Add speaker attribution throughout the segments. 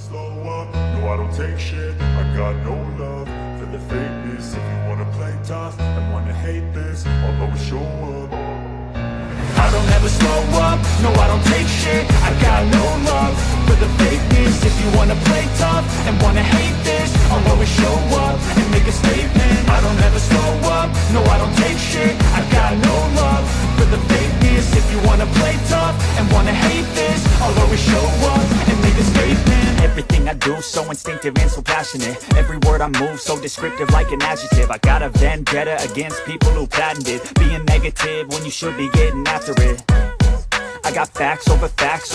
Speaker 1: slow up, no I don't take shit. I got no love for the fakeness. If you wanna play tough and wanna hate this, I'll always show up. I don't ever slow up, no I don't take shit. I got no love for the fakeness. If you wanna play tough and wanna hate this, I'll always show up and make a statement. I don't ever slow up, no I don't take shit. I got no love for the fakeness. If you wanna play tough and wanna hate this, I'll always show up and make a statement. Everything I do so instinctive and so passionate. Every word I move so descriptive like an adjective. I got a vendetta against people who patented being negative when you should be getting after it. I got facts over tracks,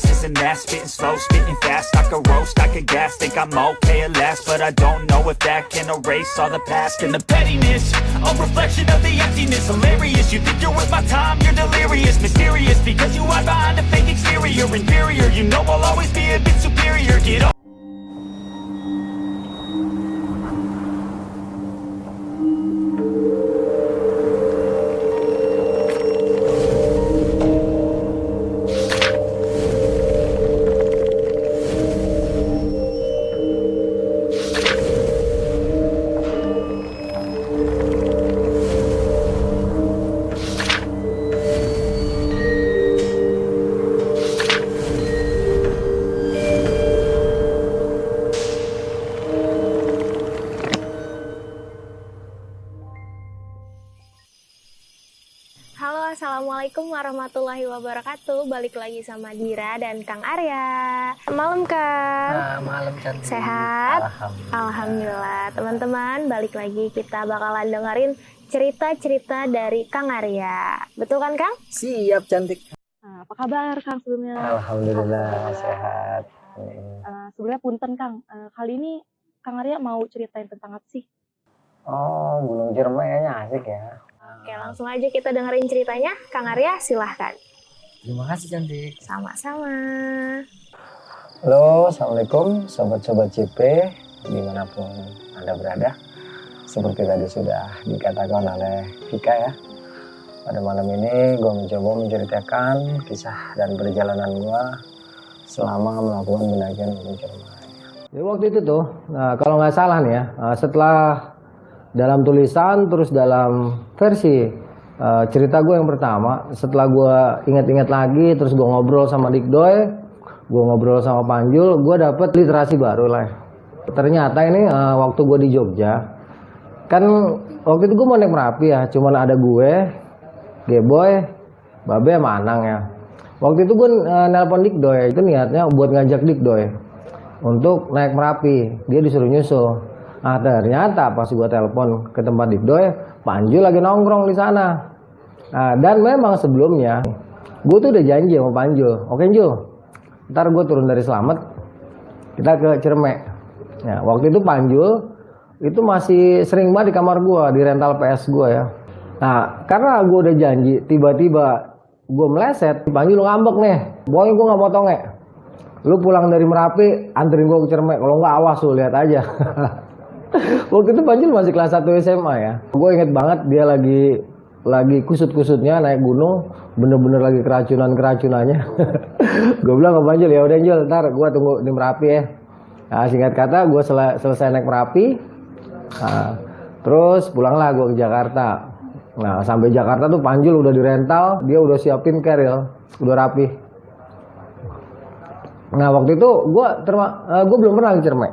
Speaker 1: this and that. Spitting slow, spitting fast. I could roast, I could gas. Think I'm okay at last, but I don't know if that can erase all the past. And the pettiness, a reflection of the emptiness. Hilarious, you think you're worth my time, you're delirious. Mysterious, because you hide behind a fake exterior. Inferior, you know I'll always be a bit superior. Get over.
Speaker 2: Halo, assalamualaikum warahmatullahi wabarakatuh. Balik lagi sama Dira dan Kang Arya. Malam Kang.
Speaker 3: Malam cantik.
Speaker 2: Sehat? Alhamdulillah. Teman-teman, balik lagi kita bakalan dengerin cerita-cerita dari Kang Arya. Betul kan Kang?
Speaker 3: Siap cantik.
Speaker 4: Apa kabar Kang sebelumnya?
Speaker 3: Alhamdulillah sehat.
Speaker 4: Sebelumnya punten Kang, kali ini Kang Arya mau ceritain tentang apa sih?
Speaker 3: Oh, Gunung Ciremai kayaknya asik ya.
Speaker 2: Oke, langsung aja kita dengerin ceritanya. Kang Arya, silahkan.
Speaker 3: Terima kasih cantik.
Speaker 2: Sama-sama.
Speaker 3: Halo, assalamualaikum sobat-sobat CP dimanapun Anda berada. Seperti tadi sudah dikatakan oleh Vika ya. Pada malam ini gue mencoba menceritakan kisah dan perjalanan gue selama melakukan pendakian Gunung Ciremai. Jadi waktu itu tuh, kalau nggak salah nih ya, setelah dalam tulisan terus dalam versi cerita gue yang pertama, setelah gue ingat-ingat lagi, terus gue ngobrol sama Dikdoy, gue ngobrol sama Panjul, gue dapet literasi baru lah. Ternyata ini waktu gue di Jogja, kan waktu itu gue mau naik Merapi ya, cuman ada gue, Geboy, Babe sama Anang ya. Waktu itu gue nelpon Dikdoy, itu niatnya buat ngajak Dikdoy untuk naik Merapi, dia disuruh nyusul. Nah ternyata pas gue telepon ke tempat Dikdoy, Panjul lagi nongkrong di sana. Nah, dan memang sebelumnya gue tuh udah janji sama Panjul, oke Jul, ntar gue turun dari Slamet, kita ke Ciremai. Ya, waktu itu Panjul itu masih sering banget di kamar gue, di rental PS gue ya. Nah karena gue udah janji, tiba-tiba gue meleset, Panjul ngambek nih, pokoknya gue gak mau tonge. Lu pulang dari Merapi, anterin gue ke Ciremai, kalau nggak awas lu lihat aja. Waktu itu Panjul masih kelas 1 SMA ya. Gue inget banget dia lagi kusut-kusutnya naik gunung, bener-bener lagi keracunan-keracunannya. Gue bilang ke Panjul, ya udah Jul, ntar gue tunggu di Merapi ya. Nah, singkat kata gue selesai naik Merapi, nah, terus pulanglah gue ke Jakarta. Nah sampai Jakarta tuh Panjul udah dirental, dia udah siapin keril, udah rapi. Nah waktu itu gue belum pernah ke Ciremai.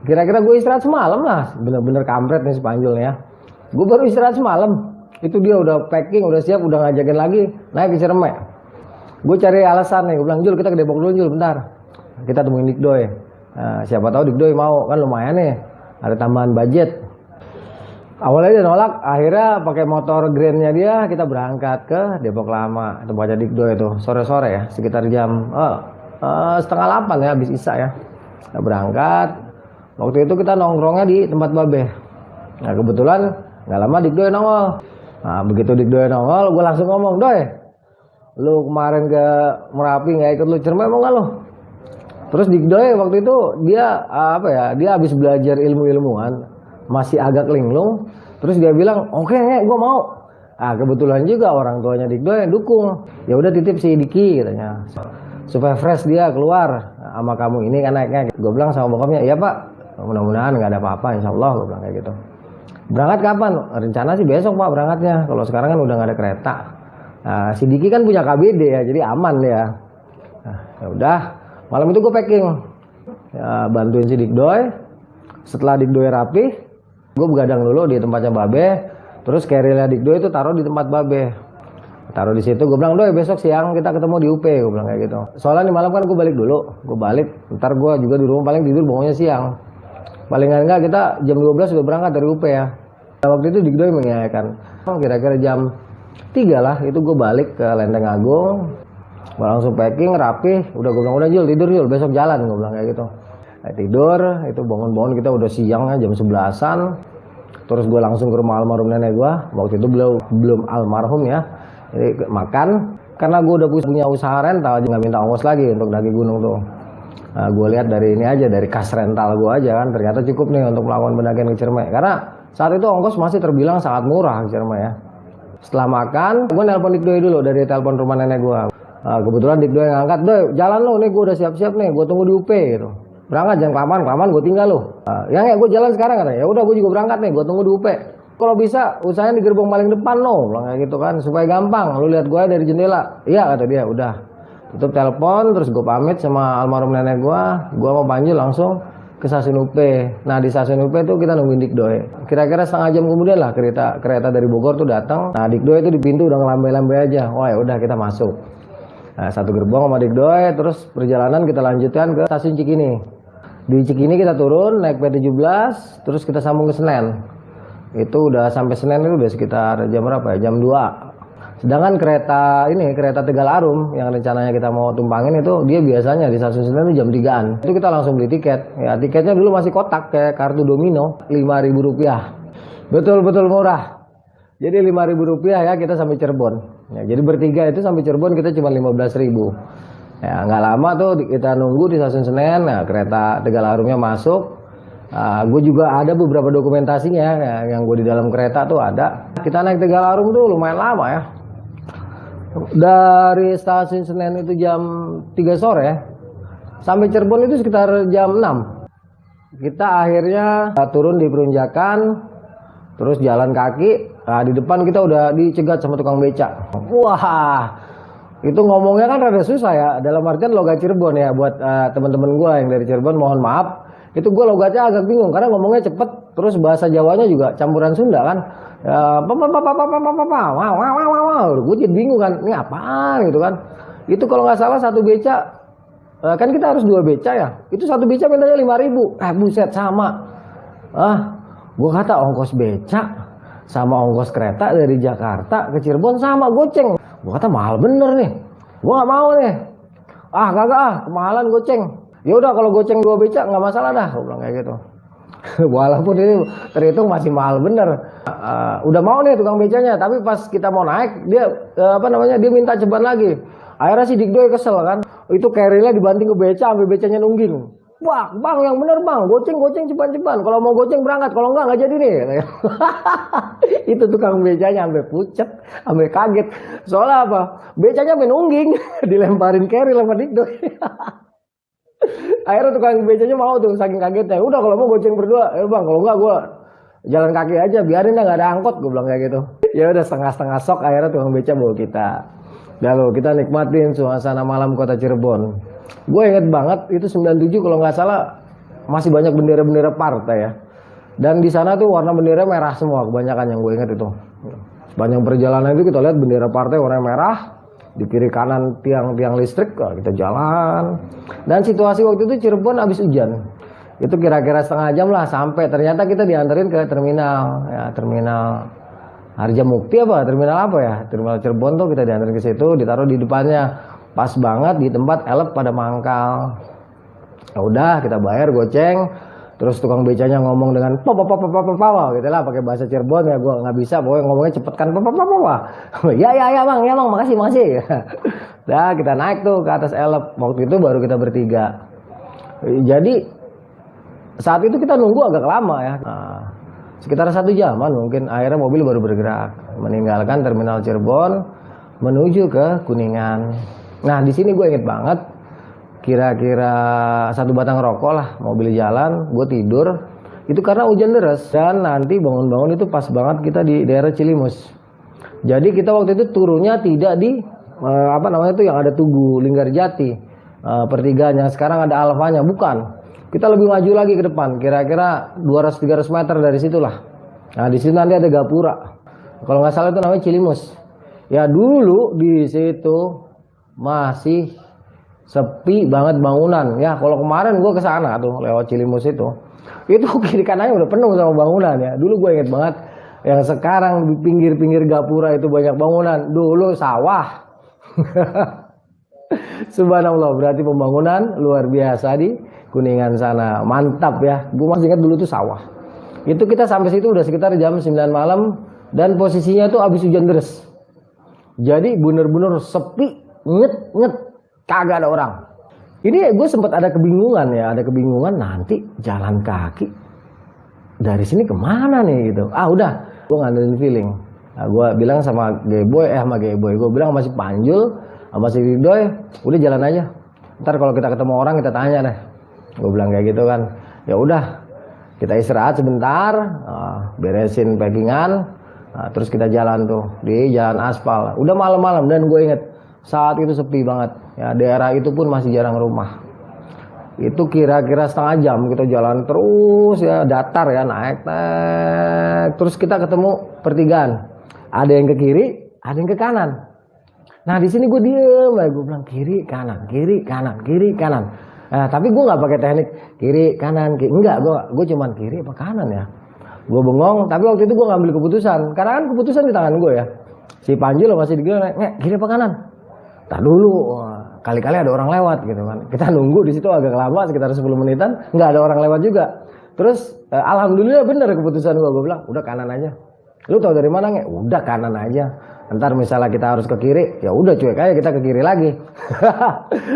Speaker 3: Kira-kira gue istirahat semalam lah, bener-bener kampret nih si Panjul ya. Gue baru istirahat semalam, itu dia udah packing, udah siap, udah ngajakin lagi naik ke Ciremai. Gue cari alasan nih, gue bilang Jul kita ke Depok dulu Jul bentar, kita temuin Dikdoy. Nah, siapa tahu Dikdoy mau, kan lumayan nih, ada tambahan budget. Awalnya dia nolak, akhirnya pakai motor Grand-nya dia kita berangkat ke Depok Lama, tempatnya Dikdoy itu sore-sore ya, sekitar jam 7:30 ya, habis Isya ya. Kita berangkat. Waktu itu kita nongkrongnya di tempat Babe. Nah kebetulan nggak lama Dikdoy nongol. Nah begitu Dikdoy nongol, gue langsung ngomong, Doy, lu kemarin ke Merapi nggak ikut lu Ciremai mau nggak lu? Terus Dikdoy waktu itu dia dia habis belajar ilmu-ilmuan, masih agak linglung. Terus dia bilang, oke, gue mau. Nah kebetulan juga orang tuanya Dikdoy dukung. Ya udah titip si Diki katanya, supaya fresh dia keluar. sama kamu ini kan naiknya. Gue bilang sama bokapnya, iya Pak, mudah-mudahan nggak ada apa-apa, insya Allah, gue bilang kayak gitu. Berangkat kapan? Rencana sih besok Pak berangkatnya, kalau sekarang kan udah nggak ada kereta. Nah, si Diki kan punya KBD ya, jadi aman ya. Nah, ya udah, malam itu gue packing, ya, bantuin si Dikdoy. Setelah Dikdoy rapi, gue begadang dulu di tempatnya Babe. Terus carrier Dikdoy itu taruh di tempat Babe. Taruh di situ, gue bilang, Doy besok siang kita ketemu di UP, gue bilang kayak gitu. Soalnya di malam kan gue balik dulu, gue balik, ntar gue juga di rumah paling tidur bangunnya siang. Paling enggak kita jam 12 udah berangkat dari UP ya. Waktu itu Dikdoy mengiyakan, kira-kira jam 3 lah, itu gue balik ke Lenteng Agung. Gue langsung packing, rapi, udah gue bilang, udah Jul, tidur Jul, besok jalan, gue bilang kayak gitu. Nah, tidur, itu bangun-bangun kita udah siang ya, jam 11-an. Terus gue langsung ke rumah almarhum nenek gue, waktu itu belum almarhum ya. Jadi makan, karena gue udah punya usaha rental, aja nggak minta ongkos lagi untuk daki gunung tuh. Nah, gue lihat dari ini aja, dari kas rental gue aja kan, ternyata cukup nih untuk melakukan pendakian ke Ciremai. Karena saat itu ongkos masih terbilang sangat murah ke Ciremai ya. Setelah makan, gue nelpon Dikdoy dulu dari telepon rumah nenek gue. Nah, kebetulan Dikdoy ngangkat, Doy jalan lo nih, gue udah siap-siap nih, gue tunggu di UP gitu. Berangkat jangan kelamaan gue tinggal lo. Ya gue jalan sekarang katanya. Ya udah gue juga berangkat nih, gue tunggu di UP. Kalau bisa usahanya di gerbong paling depan lo, bilang kayak gitu kan, supaya gampang. Lu lihat gue dari jendela. Iya kata dia, udah. Tutup telepon, terus gue pamit sama almarhum nenek gue mau Panji langsung ke stasiun UP. Nah di stasiun UP tuh kita nungguin Dikdoy. Kira-kira setengah jam kemudian lah kereta dari Bogor tuh datang. Nah Dikdoy itu di pintu udah ngelambai-lambai aja. Wah ya udah kita masuk. Nah satu gerbong sama Dikdoy, terus perjalanan kita lanjutkan ke stasiun Cikini. Di Cikini kita turun naik P17, terus kita sambung ke Senen. Itu udah sampai Senen itu udah sekitar jam berapa ya? Jam 2. Sedangkan kereta Tegal Arum yang rencananya kita mau tumpangin itu dia biasanya di stasiun Senen itu jam 3-an. Itu kita langsung beli tiket. Ya tiketnya dulu masih kotak kayak kartu domino, Rp5.000. Betul-betul murah. Jadi Rp5.000 ya kita sampai Cirebon. Ya, jadi bertiga itu sampai Cirebon kita cuma 15.000. Ya nggak lama tuh kita nunggu di stasiun Senen. Nah, kereta Tegal Arumnya masuk. Gue juga ada beberapa dokumentasinya yang gue di dalam kereta tuh ada. Kita naik Tegal Arum tuh lumayan lama ya. Dari stasiun Senen itu jam 3 sore sampai Cirebon itu sekitar jam 6. Kita akhirnya turun di Perunjakan, terus jalan kaki. Nah, di depan kita udah dicegat sama tukang beca. Wah, itu ngomongnya kan rada susah ya. Dalam artian logat Cirebon ya, buat teman-teman gue yang dari Cirebon mohon maaf. Itu gue logatnya agak bingung karena ngomongnya cepet, terus bahasa Jawanya juga campuran Sunda kan. Gue jadi bingung kan, ini apaan gitu kan. Itu kalau nggak salah satu beca, kan kita harus 2 beca ya. Itu satu beca mintanya 5.000. Buset sama. Gue kata ongkos beca sama ongkos kereta dari Jakarta ke Cirebon sama goceng. Gue kata mahal bener nih. Gue nggak mau nih. Kagak kemahalan goceng. Ya udah kalau goceng 2 beca nggak masalah dah, gue bilang kayak gitu. Walaupun ini terhitung masih mahal bener. Udah mau nih tukang becanya, tapi pas kita mau naik dia dia minta ceban lagi. Akhirnya si Dikdoy kesel kan. Itu carrier-nya dibanting ke beca sampai becanya nungging. Wah, Bang yang bener Bang, goceng ceban. Kalau mau goceng berangkat, kalau enggak jadi nih. Itu tukang becanya sampai pucet, sampai kaget. Soalnya apa? Becanya sampai nungging, dilemparin carrier sama Dikdoy. Akhirnya tukang becanya mau tuh saking kagetnya. Udah kalau mau goceng berdua, Bang, kalau enggak gue jalan kaki aja, biarin dah nggak ada angkot, gue bilang kayak gitu. Ya udah setengah sok akhirnya tukang beca bawa kita. Lalu kita nikmatin suasana malam kota Cirebon. Gue inget banget itu 97 kalau nggak salah masih banyak bendera-bendera partai ya. Dan di sana tuh warna bendera merah semua kebanyakan yang gue inget itu. Sepanjang perjalanan itu kita lihat bendera partai warna merah. Di kiri kanan tiang listrik, kita jalan. Dan situasi waktu itu Cirebon habis hujan. Itu kira-kira setengah jam lah sampai. Ternyata kita dianterin ke terminal, ya terminal Harjamukti terminal apa ya? Terminal Cirebon tuh kita dianterin ke situ, ditaruh di depannya. Pas banget di tempat elep pada mangkal. Ya udah kita bayar goceng. Terus tukang becanya ngomong dengan papa gitu lah pakai bahasa Cirebon ya, gue nggak bisa pokoknya ngomongnya cepet kan papa ya bang makasih. Nah kita naik tuh ke atas elep. Waktu itu baru kita bertiga. Jadi saat itu kita nunggu agak lama ya, sekitar 1 jaman mungkin. Akhirnya mobil baru bergerak meninggalkan terminal Cirebon menuju ke Kuningan. Nah di sini gue inget banget kira-kira 1 batang rokok lah, mau beli jalan, gue tidur. Itu karena hujan deras, dan nanti bangun-bangun itu pas banget kita di daerah Cilimus. Jadi kita waktu itu turunnya tidak di apa namanya itu yang ada Tugu Linggarjati, pertigaan yang sekarang ada Alfanya, bukan. Kita lebih maju lagi ke depan, kira-kira 200-300 meter dari situlah. Nah di situ nanti ada gapura. Kalau nggak salah itu namanya Cilimus. Ya dulu di situ masih sepi banget bangunan. Ya kalau kemarin gue kesana tuh lewat Cilimus itu kiri kanannya udah penuh sama bangunan ya. Dulu gue inget banget, yang sekarang di pinggir-pinggir gapura itu banyak bangunan, dulu sawah. Subhanallah, berarti pembangunan luar biasa di Kuningan sana, mantap ya. Gue masih ingat dulu tuh sawah. Itu kita sampai situ udah sekitar jam 9 malam dan posisinya tuh abis hujan deras. Jadi bener-bener sepi, nyet, kagak ada orang. Ini gue sempat ada kebingungan nanti jalan kaki dari sini kemana nih gitu. Udah, gue ngandelin feeling. Nah, gue bilang sama Geboy, gue bilang sama si Panjul, sama si Widoy, udah jalan aja. Ntar kalau kita ketemu orang kita tanya deh. Gue bilang kayak gitu kan. Ya udah, kita istirahat sebentar, beresin packingan, terus kita jalan tuh di jalan aspal. Udah malam-malam dan gue inget saat itu sepi banget. Ya daerah itu pun masih jarang rumah. Itu kira-kira setengah jam kita jalan terus ya, datar ya, naik. Terus kita ketemu pertigaan. Ada yang ke kiri, ada yang ke kanan. Nah di sini gue diem, gue bilang kiri kanan, kiri kanan, kiri kanan. Nah, tapi gue nggak pakai teknik kiri kanan, enggak, gue cuman kiri apa kanan ya. Gue bengong, tapi waktu itu gue ngambil keputusan, karena kan keputusan di tangan gue ya. Si Panjul masih di kiri apa kanan? Tak dulu, kali-kali ada orang lewat gitu kan. Kita nunggu di situ agak lama, sekitar 10 menitan, nggak ada orang lewat juga. Terus alhamdulillah bener keputusan gue bilang udah kanan aja. Lu tau dari mana nggak? Udah kanan aja. Ntar misalnya kita harus ke kiri, ya udah cuek aja kita ke kiri lagi.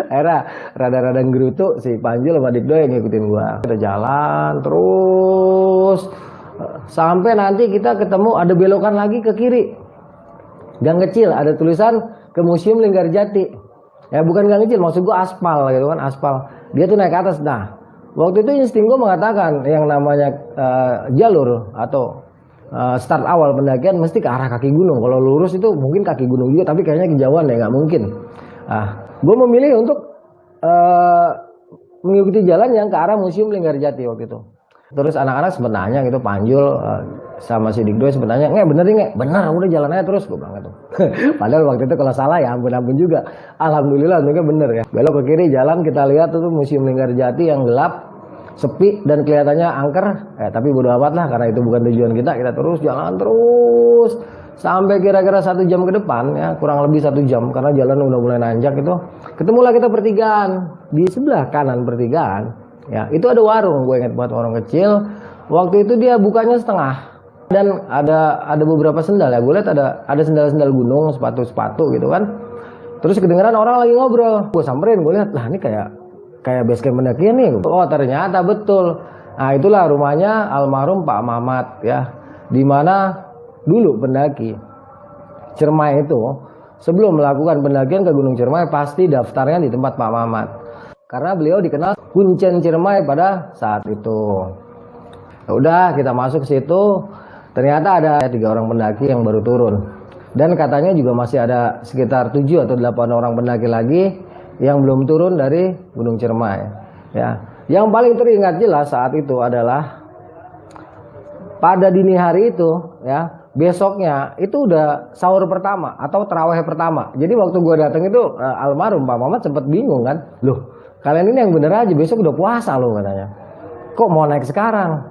Speaker 3: Era rada-rada gerutu si Panjul sama Dikdo yang ngikutin gua. Kita jalan terus sampai nanti kita ketemu ada belokan lagi ke kiri. Gang kecil ada tulisan ke Museum Linggarjati. Ya bukan gang kecil, maksud gua aspal gitu kan, aspal. Dia tuh naik ke atas. Nah, waktu itu insting gua mengatakan yang namanya jalur atau start awal pendakian mesti ke arah kaki gunung. Kalau lurus itu mungkin kaki gunung juga, tapi kayaknya kejauhan ya, nggak mungkin. Gue memilih untuk mengikuti jalan yang ke arah Museum Linggarjati waktu itu. Terus anak-anak sempat nanya gitu, Panjul sama si Dikdo sempat nanya, bener nih nggak? Bener, udah jalan aja terus, gue bilang gitu. Padahal waktu itu kalau salah ya ampun juga. Alhamdulillah untungnya bener ya. Belok ke kiri jalan, kita lihat tuh Museum Linggarjati yang gelap, sepi dan kelihatannya angker, tapi bodo amat lah karena itu bukan tujuan kita terus jalan terus sampai kira-kira 1 jam ke depan ya, kurang lebih 1 jam karena jalan udah mulai nanjak itu. Ketemulah kita pertigaan, di sebelah kanan pertigaan ya, itu ada warung, gue ingat banget, warung kecil. Waktu itu dia bukanya setengah dan ada beberapa sendal ya, gue lihat ada sendal-sendal gunung, sepatu-sepatu gitu kan. Terus kedengeran orang lagi ngobrol, gue samperin, gue lihat lah ini kayak base camp pendakian nih. Oh ternyata betul. Nah itulah rumahnya almarhum Pak Mamat ya. Dimana dulu pendaki Ciremai itu sebelum melakukan pendakian ke Gunung Ciremai pasti daftarnya di tempat Pak Mamat. Karena beliau dikenal kuncen Ciremai pada saat itu. Udah kita masuk ke situ. Ternyata ada 3 orang pendaki yang baru turun. Dan katanya juga masih ada sekitar 7 atau 8 orang pendaki lagi yang belum turun dari Gunung Ciremai ya. Yang paling teringat jelas saat itu adalah pada dini hari itu ya, besoknya itu udah sahur pertama atau tarawih pertama. Jadi waktu gue datang itu almarhum Pak Mamat sempat bingung kan, loh kalian ini yang bener aja, besok udah puasa loh katanya, kok mau naik sekarang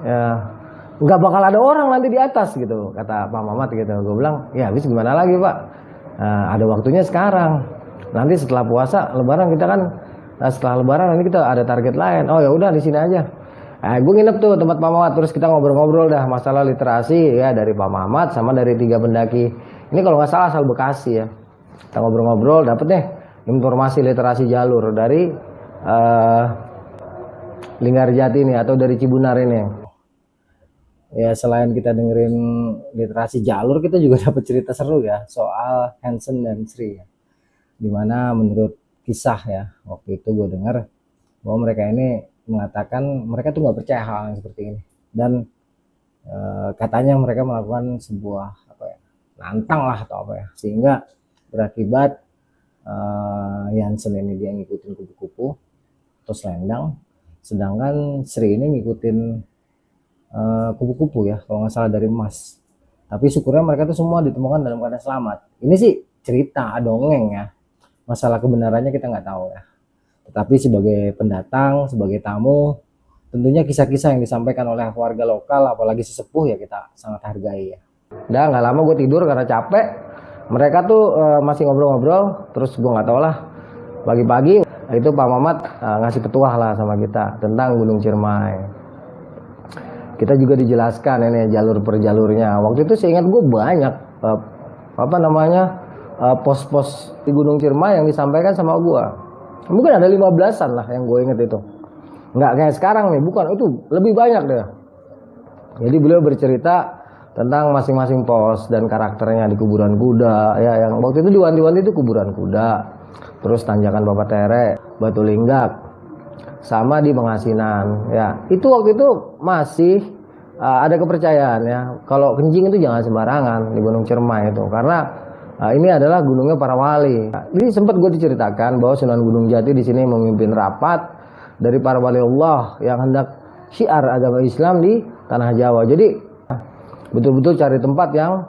Speaker 3: ya, nggak bakal ada orang nanti di atas gitu kata Pak Mamat gitu. Gue bilang ya habis gimana lagi Pak, ada waktunya sekarang. Nanti setelah puasa lebaran kita kan, setelah lebaran nanti kita ada target lain. Oh ya udah di sini aja. Gue nginep tuh tempat Pak Mamat, terus kita ngobrol-ngobrol dah masalah literasi ya dari Pak Mamat sama dari 3 pendaki. Ini kalau nggak salah asal Bekasi ya. Kita ngobrol-ngobrol, dapet nih informasi literasi jalur dari Linggarjati ini atau dari Cibunar ini. Ya selain kita dengerin literasi jalur, kita juga dapat cerita seru ya soal Hansen dan Sri. Dimana menurut kisah ya. Waktu itu gue dengar bahwa mereka ini mengatakan mereka tuh nggak percaya hal yang seperti ini, dan katanya mereka melakukan sebuah apa ya, nantang lah atau apa ya, sehingga berakibat Yansen ini dia ngikutin kupu-kupu atau selendang, sedangkan Sri ini ngikutin kupu-kupu ya kalau nggak salah dari emas. Tapi syukurnya mereka tuh semua ditemukan dalam keadaan selamat. Ini sih cerita dongeng ya, masalah kebenarannya kita nggak tahu ya. Tetapi sebagai pendatang, sebagai tamu, tentunya kisah-kisah yang disampaikan oleh warga lokal, apalagi sesepuh ya kita sangat hargai ya. Udah nggak lama gue tidur karena capek. Mereka tuh masih ngobrol-ngobrol, terus gue nggak tahu lah. Pagi-pagi itu Pak Mamat ngasih petuah lah sama kita tentang Gunung Ciremai. Kita juga dijelaskan ini jalur per jalurnya. Waktu itu seingat gue banyak pos-pos di Gunung Ciremai yang disampaikan sama gue. Mungkin ada 15-an lah yang gue inget itu. Nggak kayak sekarang nih, bukan, itu lebih banyak deh. Jadi beliau bercerita tentang masing-masing pos dan karakternya di kuburan kuda ya, yang waktu itu di Wanti-Wanti itu kuburan kuda, terus tanjakan Bapak Tere, Batu Linggak, sama di Pengasinan ya. Itu waktu itu masih ada kepercayaan ya, kalau kencing itu jangan sembarangan di Gunung Ciremai itu, karena ini adalah gunungnya para wali. Jadi sempat gue diceritakan bahwa Sunan Gunung Jati di sini memimpin rapat dari para wali Allah yang hendak syiar agama Islam di tanah Jawa. Jadi betul-betul cari tempat yang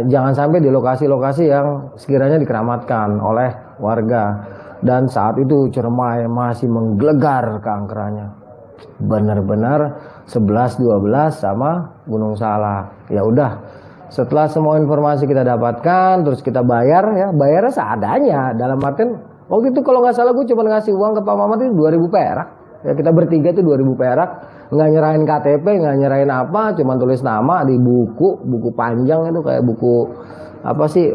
Speaker 3: jangan sampai di lokasi-lokasi yang sekiranya dikeramatkan oleh warga. Dan saat itu Ciremai masih menggelegar keangkerannya, benar-benar 11-12 sama Gunung Salak. Ya udah, setelah semua informasi kita dapatkan, terus kita bayar ya, bayarnya seadanya. Dalam artian waktu itu kalau nggak salah gue cuma ngasih uang ke Pak Mamat itu 2.000 perak. Ya kita bertiga itu 2.000 perak, nggak nyerahin KTP, nggak nyerahin apa, cuma tulis nama di buku panjang itu kayak buku apa sih,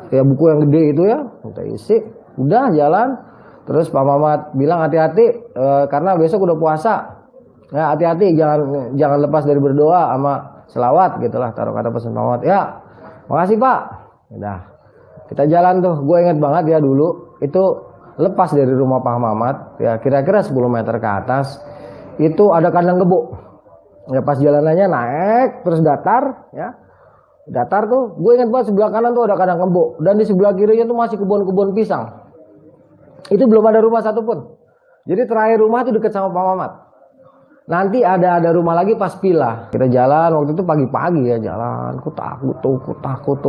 Speaker 3: ya buku yang gede itu ya, kita isi, udah jalan. Terus Pak Mamat bilang hati-hati karena besok udah puasa, ya hati-hati, jangan lepas dari berdoa sama selawat gitulah, taruh kata pesan Pak Mamat. Ya, makasih Pak. Udah, kita jalan tuh, gue inget banget ya dulu itu. Lepas dari rumah Pak Mamat ya kira-kira 10 meter ke atas itu ada kandang kebo ya. Pas jalanannya naik terus datar ya, datar tuh gue ingat banget sebelah kanan tuh ada kandang kebo, dan di sebelah kirinya tuh masih kebun-kebun pisang. Itu belum ada rumah satupun. Jadi terakhir rumah tuh deket sama Pak Mamat. Nanti ada rumah lagi pas Pilah. Kita jalan waktu itu pagi-pagi ya, jalan ku takut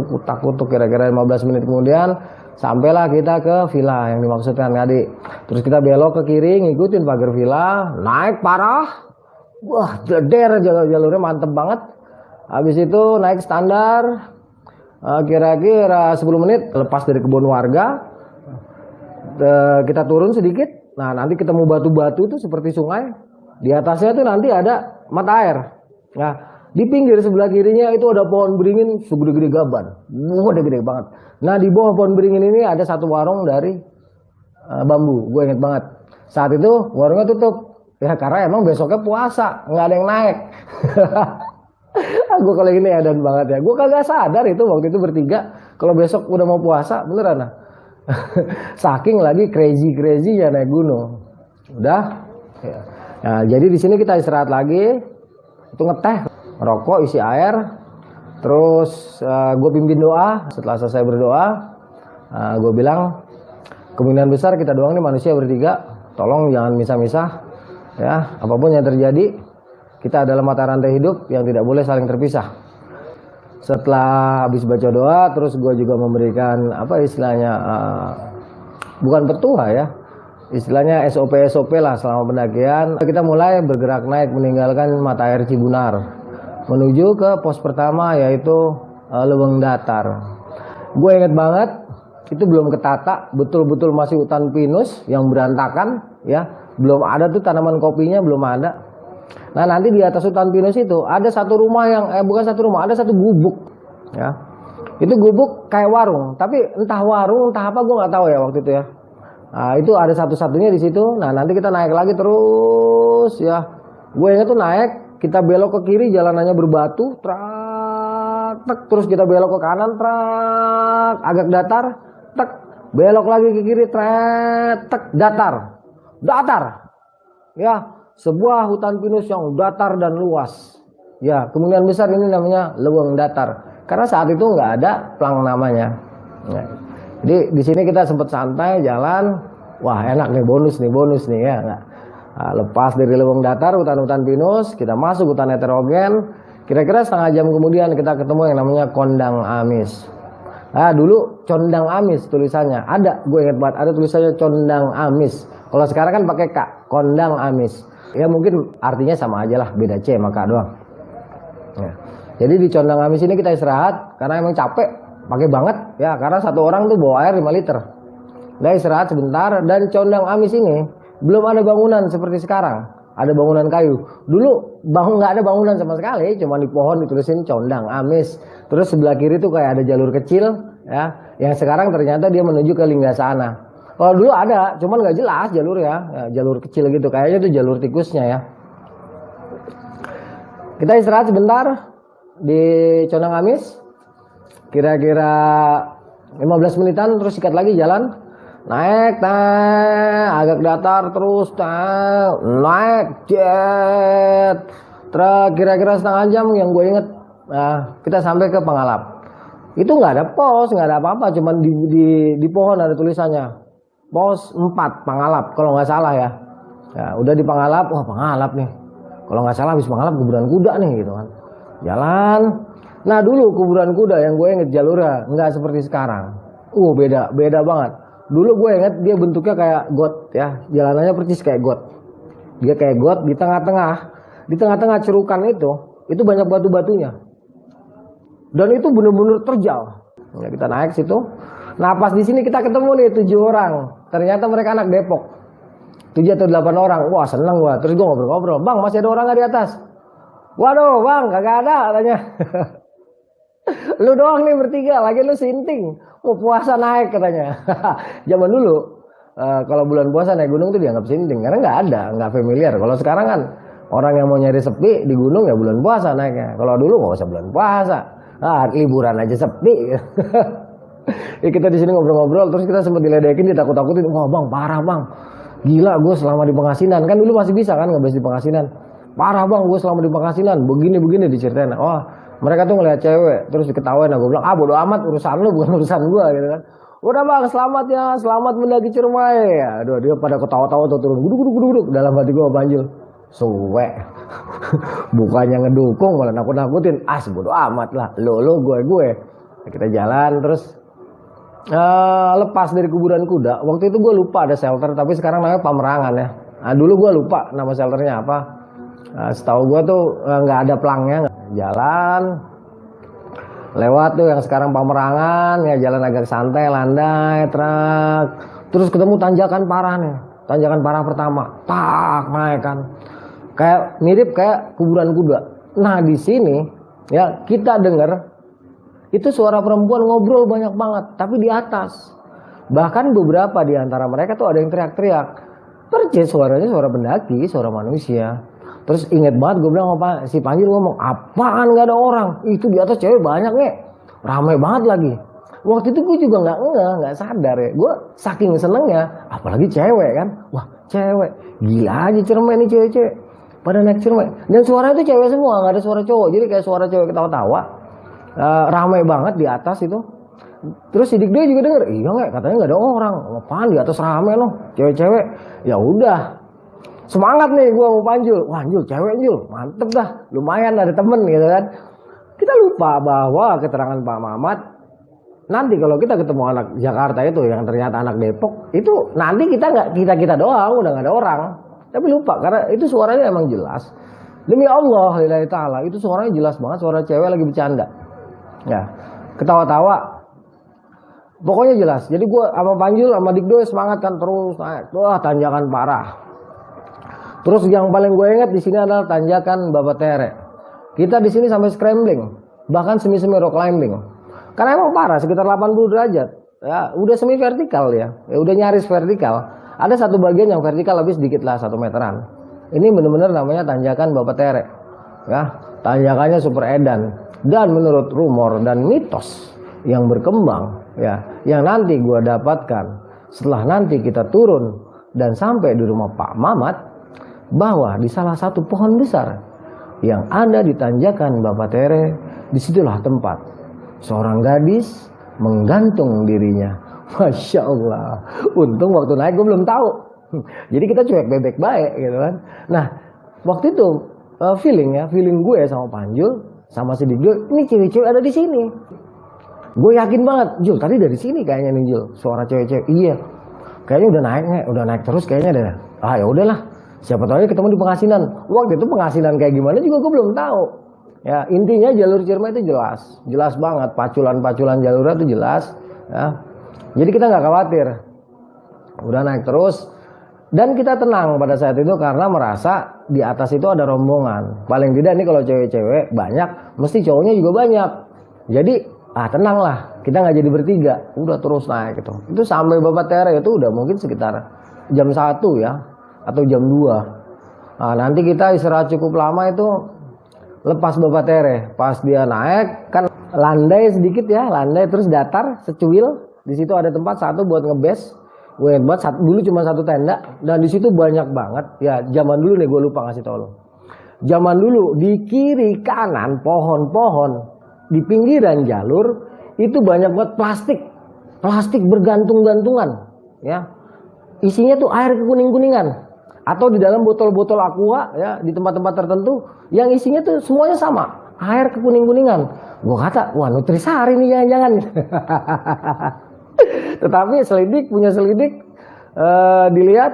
Speaker 3: tuh kira-kira 15 menit kemudian sampailah kita ke villa yang dimaksudkan tadi. Terus kita belok ke kiri, ngikutin pagar villa, naik parah. Wah, jeder jalurnya mantep banget. Habis itu naik standar, kira-kira 10 menit lepas dari kebun warga. Kita turun sedikit. Nah, nanti ketemu batu-batu itu seperti sungai. Di atasnya tuh nanti ada mata air. Nah, di pinggir sebelah kirinya itu ada pohon beringin segede-gede gaban. Udah gede banget. Nah, di bawah pohon beringin ini ada satu warung dari bambu. Gue inget banget. Saat itu warungnya tutup. Ya karena emang besoknya puasa, nggak ada yang naik. Gue kalau gini edan banget ya. Gue kagak sadar itu waktu itu bertiga kalau besok udah mau puasa beneran nah. Saking lagi crazy-nya naik gunung. Udah. Ya. Nah, jadi di sini kita istirahat lagi. Itu ngeteh, rokok, isi air. Terus gue pimpin doa. Setelah selesai berdoa, gue bilang kemungkinan besar kita doang nih manusia bertiga. Tolong jangan misah-misah. Ya, apapun yang terjadi, kita adalah mata rantai hidup yang tidak boleh saling terpisah. Setelah habis baca doa, terus gue juga memberikan apa istilahnya, bukan petua ya, istilahnya SOP lah selama pendakian. Kita mulai bergerak naik meninggalkan mata air Cibunar menuju ke pos pertama yaitu Leweng Datar. Gue inget banget itu belum ketata, betul-betul masih hutan pinus yang berantakan ya, belum ada tuh tanaman kopinya, belum ada. Nah, nanti di atas hutan pinus itu ada satu rumah yang bukan satu rumah, ada satu gubuk ya. Itu gubuk kayak warung, tapi entah warung entah apa gue nggak tahu ya waktu itu ya. Nah, itu ada satu-satunya di situ. Nah, nanti kita naik lagi terus ya. Gue ingat tuh naik, kita belok ke kiri jalanannya berbatu, trak, terus kita belok ke kanan, trak, agak datar, tak belok lagi ke kiri, tretek, datar. Ya, sebuah hutan pinus yang datar dan luas. Ya, kemungkinan besar ini namanya leweng datar. Karena saat itu nggak ada plang namanya. Ya. Jadi di sini kita sempat santai jalan. Wah, enak nih, bonus nih ya. Nah, lepas dari leweng datar, hutan-hutan pinus, kita masuk hutan heterogen. Kira-kira setengah jam kemudian kita ketemu yang namanya Kondang Amis. Nah, dulu Condang Amis tulisannya. Ada, gue inget banget, ada tulisannya Condang Amis. Kalau sekarang kan pakai K, Kondang Amis. Ya mungkin artinya sama aja lah, beda C sama K doang. Ya. Jadi di Condang Amis ini kita istirahat, karena emang capek, pakai banget. Ya, karena satu orang tuh bawa air 5 liter. Nah, istirahat sebentar, dan Condang Amis ini belum ada bangunan seperti sekarang. Ada bangunan kayu. Dulu nggak ada bangunan sama sekali, cuma di pohon ditulisin Condang Amis. Terus sebelah kiri tuh kayak ada jalur kecil, ya, yang sekarang ternyata dia menuju ke Linggasana. Kalau dulu ada, cuman nggak jelas jalur ya, jalur kecil gitu, kayaknya itu jalur tikusnya ya. Kita istirahat sebentar di Condang Amis, kira-kira 15 menitan, terus sikat lagi jalan. Naik, agak datar terus, naik, jet. Kira-kira setengah jam yang gue inget, kita sampai ke Pangalap. Itu nggak ada pos, nggak ada apa-apa, cuman di pohon ada tulisannya, pos 4 Pangalap, kalau nggak salah ya. Ya, udah di Pangalap, wah Pangalap nih. Kalau nggak salah habis Pangalap kuburan kuda nih gitu kan. Jalan. Nah dulu kuburan kuda yang gue inget jalurnya nggak seperti sekarang. Beda banget. Dulu gue inget dia bentuknya kayak got ya, jalanannya persis kayak got. Dia kayak got di tengah-tengah cerukan itu banyak batu-batunya. Dan itu bener-bener terjal. Ya, kita naik situ. Nah pas di sini kita ketemu nih 7 orang. Ternyata mereka anak Depok. 7 atau 8 orang. Wah seneng gua. Terus gue ngobrol-ngobrol. Bang masih ada orang nggak di atas? Waduh bang kagak ada katanya. Lu doang nih bertiga, lagi lu sinting. Mau puasa naik katanya. Zaman dulu kalau bulan puasa naik gunung tuh dianggap sinting karena nggak familiar. Kalau sekarang kan orang yang mau nyari sepi di gunung ya bulan puasa naiknya. Kalau dulu nggak usah bulan puasa, liburan aja sepi. Ya, kita di sini ngobrol-ngobrol, terus kita sempat diledekin, ditakut-takutin. Wah bang, parah bang, gila gue selama di Pangasinan kan dulu masih bisa kan ngebahas di Pangasinan. Parah bang, gue selama di Pangasinan begini diceritain. Wah mereka tuh ngeliat cewek, terus diketawain. Aku bilang, bodo amat, urusan lu bukan urusan gua gitu kan. Udah bang, selamat ya, selamat mendaki Ciremai. Aduh, dia pada ketawa-tawa tuh turun, guduk. Dalam hati gua banjul, suwe. Bukannya ngedukung, malah nakut-nakutin. Bodo amat lah, lo gue. Nah, kita jalan, terus lepas dari kuburan kuda. Waktu itu gue lupa ada shelter, tapi sekarang namanya Pamerangan ya. Nah, dulu gue lupa nama shelternya apa. Setahu gue tuh nggak ada pelangnya. Jalan lewat tuh yang sekarang Pamerangan ya, jalan agak santai, landai, truk. Terus ketemu tanjakan parah nih, tanjakan parah pertama, naik kan, kayak mirip kayak kuburan kuda. Nah di sini ya kita dengar itu suara perempuan ngobrol banyak banget, tapi di atas. Bahkan beberapa di antara mereka tuh ada yang teriak-teriak. Percis suaranya suara pendaki, suara manusia. Terus inget banget gue bilang apa, si Panji ngomong, apaan gak ada orang? Itu di atas cewek banyak nih, ramai banget lagi. Waktu itu gue juga nggak sadar ya. Gue saking senengnya, apalagi cewek kan. Wah cewek, gila aja Ciremai nih cewek-cewek. Pada naik Ciremai. Dan suaranya itu cewek semua, gak ada suara cowok. Jadi kayak suara cewek ketawa-tawa. Ramai banget di atas itu. Terus si Dikde juga denger, iya nggak, katanya nggak ada orang. Apaan di atas rame loh, cewek-cewek. Ya udah. Semangat nih gue mau panjul. Wah Jul, cewek Jul, mantep dah. Lumayan ada temen gitu kan. Kita lupa bahwa keterangan Pak Mamat, nanti kalau kita ketemu anak Jakarta itu yang ternyata anak Depok, itu nanti kita nggak kita doang, udah nggak ada orang. Tapi lupa karena itu suaranya emang jelas. Demi Allah, lillahi ta'ala, itu suaranya jelas banget, suara cewek lagi bercanda. Ya, ketawa-tawa. Pokoknya jelas. Jadi gue sama Panjul sama Dikdo semangat kan terus naik. Wah tanjakan parah. Terus yang paling gue ingat di sini adalah tanjakan Babat Tere. Kita di sini sampai scrambling, bahkan semi-semi rock climbing. Karena emang parah, sekitar 80 derajat. Ya, udah semi vertikal ya. Ya udah nyaris vertikal. Ada satu bagian yang vertikal lebih sedikit lah 1 meteran. Ini benar-benar namanya tanjakan Babat Tere. Ya, tanjakannya super edan. Dan menurut rumor dan mitos yang berkembang, ya yang nanti gue dapatkan setelah nanti kita turun dan sampai di rumah Pak Mamat, bahwa di salah satu pohon besar yang ada di tanjakan Bapak Tere, disitulah tempat seorang gadis menggantung dirinya. Masya Allah, untung waktu naik gue belum tahu. Jadi kita cuek bebek baik gitu kan. Nah waktu itu feeling gue sama Panjul sama si Digdo, ini cewek-cewek ada di sini. Gue yakin banget, Jul tadi dari sini kayaknya nih Jul, suara cewek-cewek. Iya, kayaknya udah naik terus kayaknya deh. Ah ya udahlah, siapa tahu aja ketemu di Pengasinan. Waktu itu Pengasinan kayak gimana juga gue belum tahu. Ya intinya jalur Ciremai itu jelas banget, paculan jalurnya itu jelas. Ya. Jadi kita nggak khawatir, udah naik terus. Dan kita tenang pada saat itu karena merasa di atas itu ada rombongan. Paling tidak nih kalau cewek-cewek banyak, mesti cowoknya juga banyak. Jadi tenang lah, kita nggak jadi bertiga, udah terus naik gitu. Itu sampai Bapak Tere itu udah mungkin sekitar jam 1 ya, atau jam 2. Nah, nanti kita istirahat cukup lama itu lepas Bapak Tere. Pas dia naik kan landai sedikit ya, landai terus datar secuil. Di situ ada tempat satu buat ngebes. Gue ingat banget dulu cuma satu tenda dan di situ banyak banget ya. Zaman dulu nih gue lupa ngasih tau lo. Zaman dulu di kiri kanan pohon-pohon di pinggiran jalur itu banyak banget plastik bergantung-gantungan ya. Isinya tuh air kuning-kuningan atau di dalam botol-botol aqua ya di tempat-tempat tertentu yang isinya tuh semuanya sama, air kekuning-kuningan. Gue kata, wah Nutrisari nih jangan-jangan. Tetapi punya selidik dilihat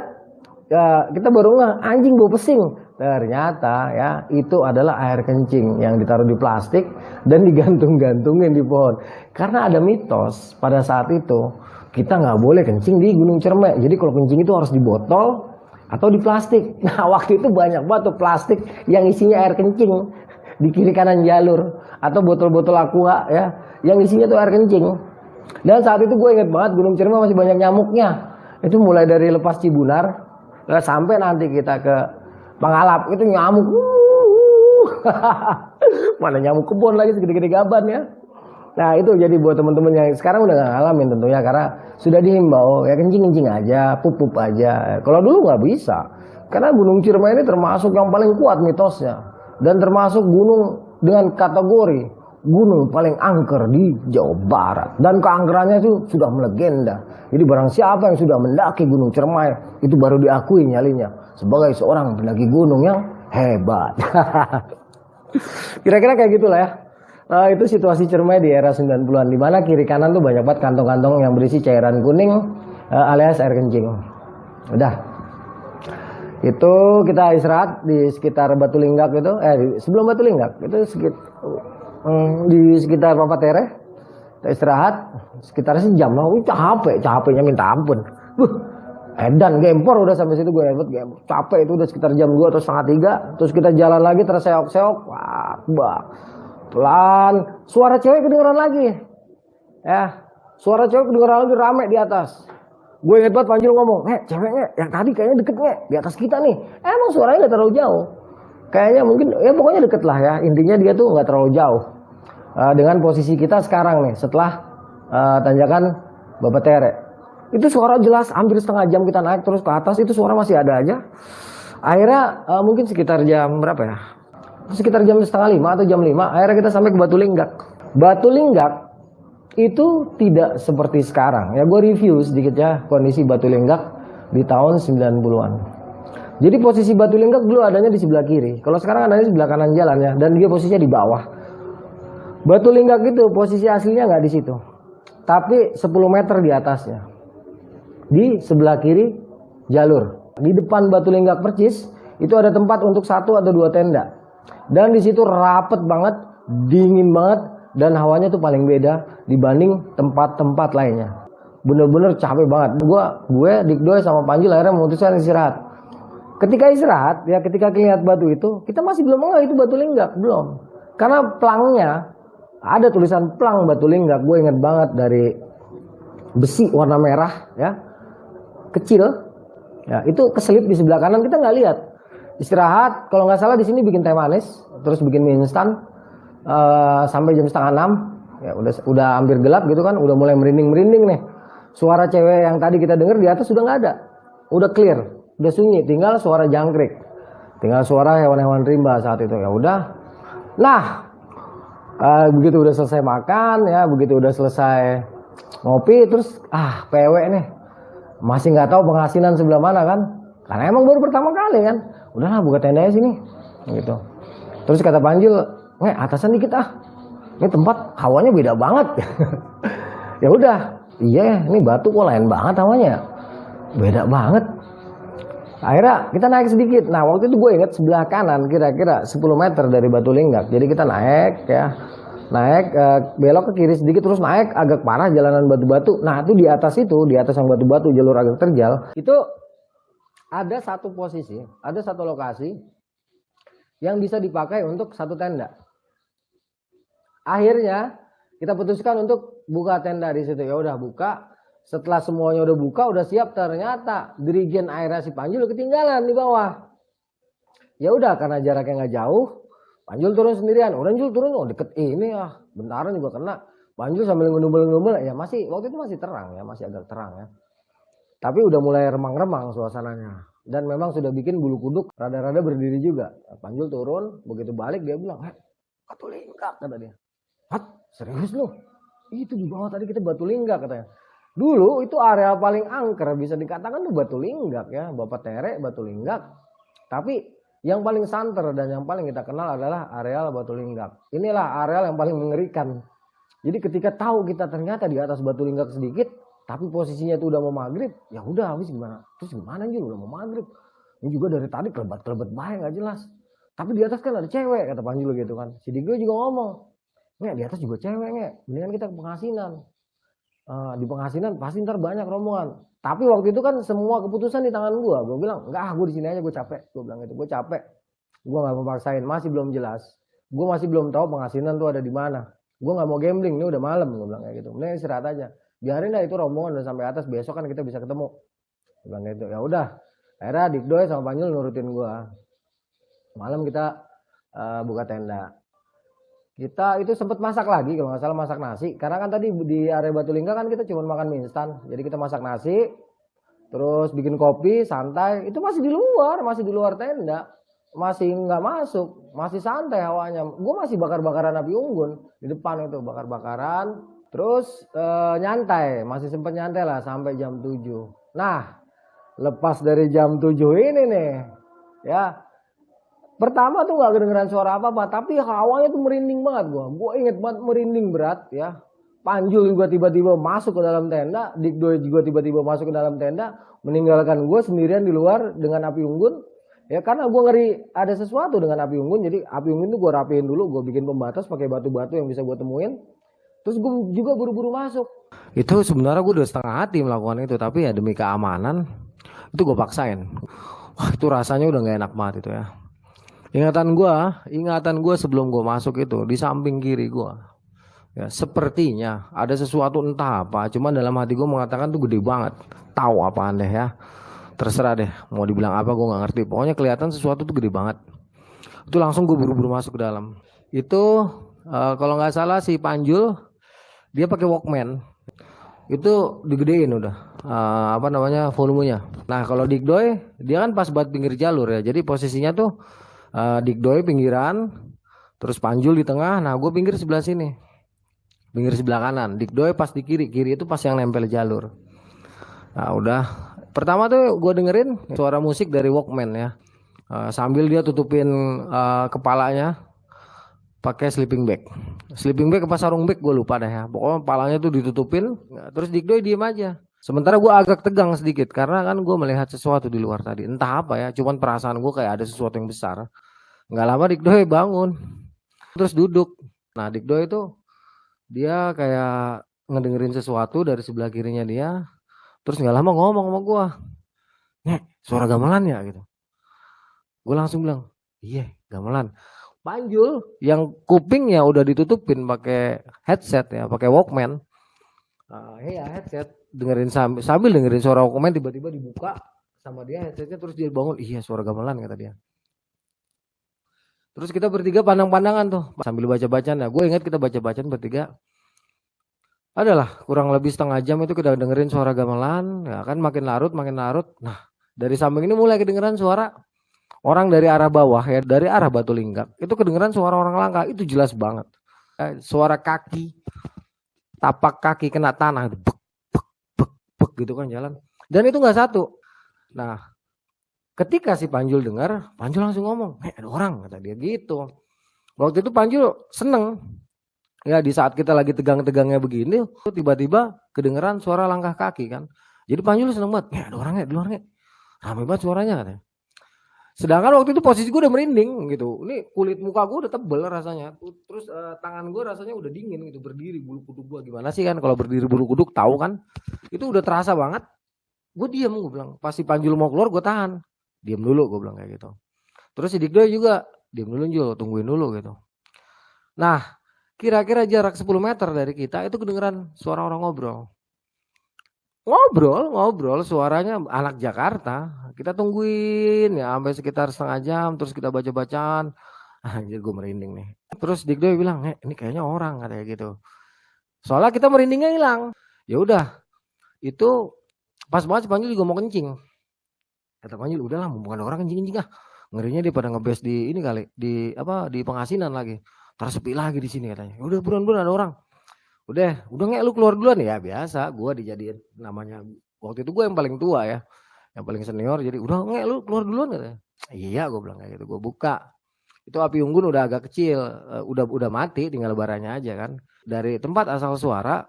Speaker 3: ya, kita baru nggak anjing bau pesing. Ternyata ya itu adalah air kencing yang ditaruh di plastik dan digantung-gantungin di pohon. Karena ada mitos pada saat itu kita nggak boleh kencing di Gunung Ciremai. Jadi kalau kencing itu harus di botol atau di plastik. Nah waktu itu banyak banget tuh plastik yang isinya air kencing di kiri kanan jalur atau botol-botol aqua ya yang isinya tuh air kencing. Dan saat itu gue inget banget Gunung Ciremai masih banyak nyamuknya. Itu mulai dari lepas Cibunar sampai nanti kita ke Pangalap itu nyamuk. Mana nyamuk kebon lagi segede-gede gaban ya. Nah itu jadi buat teman-teman yang sekarang udah gak ngalamin tentunya karena sudah dihimbau ya kencing-kencing aja, pup-pup aja. Kalau dulu nggak bisa karena Gunung Ciremai ini termasuk yang paling kuat mitosnya dan termasuk gunung dengan kategori gunung paling angker di Jawa Barat dan keangkerannya itu sudah melegenda. Jadi barang siapa yang sudah mendaki Gunung Ciremai itu baru diakui nyalinya sebagai seorang pendaki gunung yang hebat. Kira-kira kayak gitulah ya. Nah, itu situasi Ciremai di era 90-an di mana kiri kanan tuh banyak banget kantong-kantong yang berisi cairan kuning alias air kencing. Udah. Itu kita istirahat di sekitar Batu Linggak itu sebelum Batu Linggak itu di sekitar Bapak Tere. Kita istirahat sekitar sejam lah. Capeknya minta ampun. Edan gempor udah sampai situ gue hebat gempor. Capek itu udah sekitar jam 2 atau setengah 3. Terus kita jalan lagi terseok-seok. Wah, pelan. Suara cewek kedengeran lagi. Ya, suara cewek kedengeran lagi rame di atas. Gue inget banget Panjul ngomong, ceweknya yang tadi kayaknya deketnya di atas kita nih. Emang suaranya gak terlalu jauh. Kayaknya mungkin, ya pokoknya deket lah ya. Intinya dia tuh gak terlalu jauh. Dengan posisi kita sekarang nih, setelah tanjakan Bapak Tere. Itu suara jelas, hampir setengah jam kita naik terus ke atas, itu suara masih ada aja. Akhirnya mungkin sekitar jam berapa ya? Sekitar jam setengah 5 atau jam 5, akhirnya kita sampai ke Batu Linggak. Batu Linggak itu tidak seperti sekarang. Ya gue review sedikit ya kondisi Batu Linggak di tahun 90-an. Jadi posisi Batu Linggak dulu adanya di sebelah kiri. Kalau sekarang adanya di sebelah kanan jalan ya. Dan dia posisinya di bawah. Batu Linggak itu posisi aslinya nggak di situ. Tapi 10 meter di atasnya. Di sebelah kiri jalur. Di depan Batu Linggak percis itu ada tempat untuk 1 atau 2 tenda. Dan di situ rapet banget, dingin banget, dan hawanya tuh paling beda dibanding tempat-tempat lainnya. Bener-bener capek banget. Gue Dikdoy sama Panjul akhirnya memutuskan istirahat. Ketika istirahat, ya ketika lihat batu itu, kita masih belum mengenal itu Batu Linggak, belum. Karena pelangnya, ada tulisan pelang Batu Linggak, gue inget banget dari besi warna merah, ya, kecil, ya itu keselip di sebelah kanan, kita nggak lihat. Istirahat, kalau nggak salah di sini bikin teh manis, terus bikin mie instan, sampai jam setengah 6. Ya udah hampir gelap gitu kan, udah mulai merinding nih. Suara cewek yang tadi kita dengar di atas sudah nggak ada, udah clear, udah sunyi, tinggal suara jangkrik, tinggal suara hewan-hewan rimba saat itu. Ya udah, nah begitu udah selesai makan ya, begitu udah selesai ngopi, terus PW nih, masih nggak tahu penghasilan sebelah mana kan, karena emang baru pertama kali kan. Udahlah buka tendanya sini, gitu. Terus kata Panjul, atasan dikit ini tempat hawanya beda banget. Ya udah, iya ini batu kok lain banget hawanya, beda banget. Akhirnya kita naik sedikit. Nah waktu itu gue inget sebelah kanan kira-kira 10 meter dari Batu Linggak. Jadi kita naik ya, belok ke kiri sedikit, terus naik agak parah jalanan batu-batu. Nah itu di atas yang batu-batu, jalur agak terjal, itu ada satu posisi, ada satu lokasi yang bisa dipakai untuk satu tenda. Akhirnya kita putuskan untuk buka tenda di situ. Ya udah buka. Setelah semuanya udah buka, udah siap, ternyata dirigen airnya si Panjul ketinggalan di bawah. Ya udah, karena jaraknya nggak jauh, Panjul turun sendirian. Udah Jul turun, deket ini ya, bentaran juga kena. Panjul sambil ngedumel-ngedumel, ya waktu itu masih terang ya, masih agak terang ya. Tapi udah mulai remang-remang suasananya. Dan memang sudah bikin bulu kuduk rada-rada berdiri juga. Panjul turun, begitu balik dia bilang, Batu Linggak, kata dia. Serius lu? Itu di bawah tadi kita Batu Linggak katanya. Dulu itu area paling angker, bisa dikatakan tuh Batu Linggak ya, Bapak Tere, Batu Linggak. Tapi yang paling santer dan yang paling kita kenal adalah areal Batu Linggak. Inilah areal yang paling mengerikan. Jadi ketika tahu kita ternyata di atas Batu Linggak sedikit, tapi posisinya itu udah mau maghrib, ya udah habis gimana? Terus gimana anjir, udah mau maghrib. Ini juga dari tadi kelebat-kelebat baik nggak jelas. Tapi di atas kan ada cewek, kata Panjul gitu kan. Si Digo juga ngomong, di atas juga cewek, mendingan kita ke Pengasinan. Di Pengasinan pasti ntar banyak rombongan. Tapi waktu itu kan semua keputusan di tangan gue. Gue bilang enggak, gue di sini aja, gue capek. Gue bilang gitu, gue capek. Gue nggak mau paksain, masih belum jelas. Gue masih belum tahu Pengasinan tuh ada di mana. Gue nggak mau gambling, ini udah malam. Gue bilang kayak gitu. Mending istirahat aja. Biarin dah itu rombongan udah sampai atas, besok kan kita bisa ketemu. Gue bilang gitu. Ya udah. Akhirnya Dikdoy sama Panjul nurutin gue. Malam kita buka tenda. Kita itu sempat masak lagi, kalau nggak salah masak nasi. Karena kan tadi di area Batu Linggak kan kita cuma makan mie instan. Jadi kita masak nasi, terus bikin kopi, santai. Itu masih di luar tenda. Masih nggak masuk, masih santai hawanya. Gue masih bakar-bakaran api unggun. Di depan itu bakar-bakaran. Terus nyantai, masih sempat nyantai lah sampai jam 7. Nah, lepas dari jam 7 ini nih, ya. Pertama tuh gak kedengeran suara apa-apa, tapi hawanya tuh merinding banget gua. Gua inget banget merinding berat ya. Panjul juga tiba-tiba masuk ke dalam tenda, Dikdoy juga tiba-tiba masuk ke dalam tenda, meninggalkan gua sendirian di luar dengan api unggun. Ya karena gua ngeri ada sesuatu dengan api unggun, jadi api unggun tuh gua rapiin dulu, gua bikin pembatas pakai batu-batu yang bisa gua temuin. Terus gua juga buru-buru masuk. Itu sebenarnya gua udah setengah hati melakukan itu, tapi ya demi keamanan itu gua paksain. Wah, itu rasanya udah gak enak banget itu ya. Ingatan gue sebelum gue masuk itu di samping kiri gue, ya sepertinya ada sesuatu entah apa. Cuman dalam hati gue mengatakan tuh gede banget. Tahu apaan deh ya. Terserah deh. Mau dibilang apa gue nggak ngerti. Pokoknya kelihatan sesuatu tuh gede banget. Itu langsung gue buru-buru masuk ke dalam. Itu kalau nggak salah si Panjul dia pakai Walkman. Itu digedein udah. Volumenya. Nah kalau Dikdoy dia kan pas buat pinggir jalur ya. Jadi posisinya tuh Dikdoy pinggiran, terus Panjul di tengah. Nah gue pinggir sebelah sini, pinggir sebelah kanan. Dikdoy pas di kiri itu pas yang nempel jalur. Nah udah, pertama tuh gue dengerin suara musik dari Walkman ya, sambil dia tutupin kepalanya pakai sleeping bag apa sarung bag gue lupa deh ya. Pokoknya kepalanya tuh ditutupin, terus Dikdoy diem aja. Sementara gue agak tegang sedikit karena kan gue melihat sesuatu di luar tadi. Entah apa ya, cuman perasaan gue kayak ada sesuatu yang besar. Nggak lama Dikdoy bangun, terus duduk. Nah Dikdoy itu dia kayak ngedengerin sesuatu dari sebelah kirinya dia. Terus nggak lama ngomong sama gue, suara gamelan ya gitu. Gue langsung bilang, iya gamelan. Panjul yang kupingnya udah ditutupin pakai headset ya, pakai Walkman. Headset dengerin sambil dengerin suara Walkman, tiba-tiba dibuka sama dia headsetnya, terus dia bangun, iya suara gamelan kata dia. Terus kita bertiga pandang-pandangan tuh sambil baca-bacaan. Nah, gue ingat kita baca-bacaan bertiga. Adalah kurang lebih setengah jam itu kita dengerin suara gamelan, ya kan makin larut makin larut. Nah, dari samping ini mulai kedengeran suara orang dari arah bawah ya, dari arah Batu Linggak. Itu kedengeran suara orang langkah, itu jelas banget. Suara kaki, tapak kaki kena tanah, bek, bek, bek, bek gitu kan jalan. Dan itu nggak satu. Nah, ketika si Panjul dengar, Panjul langsung ngomong, ada orang, kata dia gitu. Waktu itu Panjul seneng. Ya di saat kita lagi tegang-tegangnya begini, tiba-tiba kedengeran suara langkah kaki kan. Jadi Panjul seneng banget, ada orangnya di luarnya. Rame banget suaranya katanya. Sedangkan waktu itu posisi gue udah merinding gitu. Ini kulit muka gue udah tebel rasanya. Terus tangan gue rasanya udah dingin gitu. Berdiri bulu kuduk gue gimana sih kan. Kalau berdiri bulu kuduk tahu kan. Itu udah terasa banget. Gue diem gue bilang. Pas si Panjul mau keluar gue tahan. Diem dulu gue bilang kayak gitu. Terus si Dikdoy juga. Diem dulu Jul. Tungguin dulu gitu. Nah kira-kira jarak 10 meter dari kita itu kedengeran suara orang ngobrol. Ngobrol suaranya anak Jakarta. Kita tungguin ya sampai sekitar setengah jam terus kita baca-bacaan. Anjir gue merinding nih. Terus Dikdoy bilang, ini kayaknya orang katanya gitu. Soalnya kita merindingnya hilang. Ya udah. Itu pas banget si Panjul juga mau kencing. Kata Panjul, udahlah bukan orang kencing-kencing ah. Ngerinya dia pada ngebes di ini kali, di Pengasinan lagi. Terus sepi lagi di sini katanya. Ya udah buruan-buruan ada orang. Udah nggak lu keluar duluan ya biasa. Gue dijadiin namanya waktu itu gue yang paling tua ya, yang paling senior. Jadi udah nggak lu keluar duluan katanya. Iya gue bilang kayak gitu. Gue buka. Itu api unggun udah agak kecil, udah mati, tinggal baranya aja kan. Dari tempat asal suara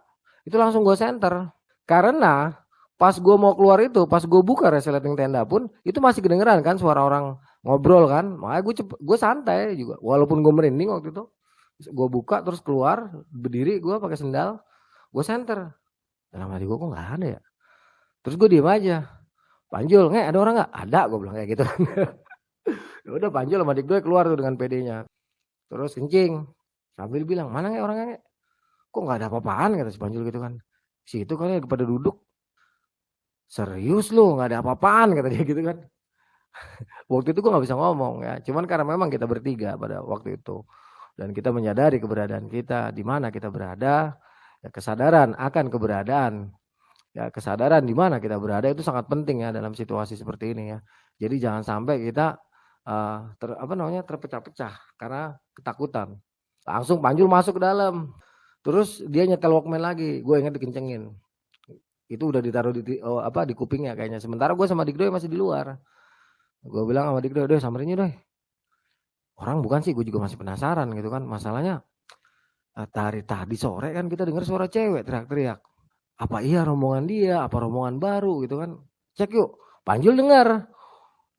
Speaker 3: itu langsung gue senter. Karena pas gue mau keluar itu, pas gue buka resleting tenda pun itu masih kedengeran kan suara orang ngobrol kan. Makanya gue santai juga. Walaupun gue merinding waktu itu. Gue buka terus keluar berdiri gue pakai sendal gue senter dalam hati gue kok nggak ada ya terus gue diem aja Panjul ada orang nggak ada gue bilang kayak gitu. Ya udah Panjul sama Dikdoy keluar tuh dengan PD-nya terus kencing sambil bilang mana orangnya kok nggak ada apa-apaan kata si Panjul gitu kan si itu kali pada duduk serius lu nggak ada apa-apaan kata dia gitu kan. Waktu itu gue nggak bisa ngomong ya cuman karena memang kita bertiga pada waktu itu dan kita menyadari keberadaan kita, di mana kita berada, ya kesadaran akan keberadaan, ya kesadaran di mana kita berada itu sangat penting ya dalam situasi seperti ini ya. Jadi jangan sampai kita terpecah-pecah karena ketakutan. Langsung Panjul masuk ke dalam, terus dia nyetel Walkman lagi, gue ingat dikencengin. Itu udah ditaruh di kupingnya kayaknya. Sementara gue sama Dikdoy masih di luar. Gue bilang sama Dikdoy, "Doy, samperin Doy." Orang bukan sih, gue juga masih penasaran gitu kan. Masalahnya tadi sore kan kita dengar suara cewek teriak-teriak. Apa iya rombongan dia, apa rombongan baru gitu kan. Cek yuk, Panjul dengar.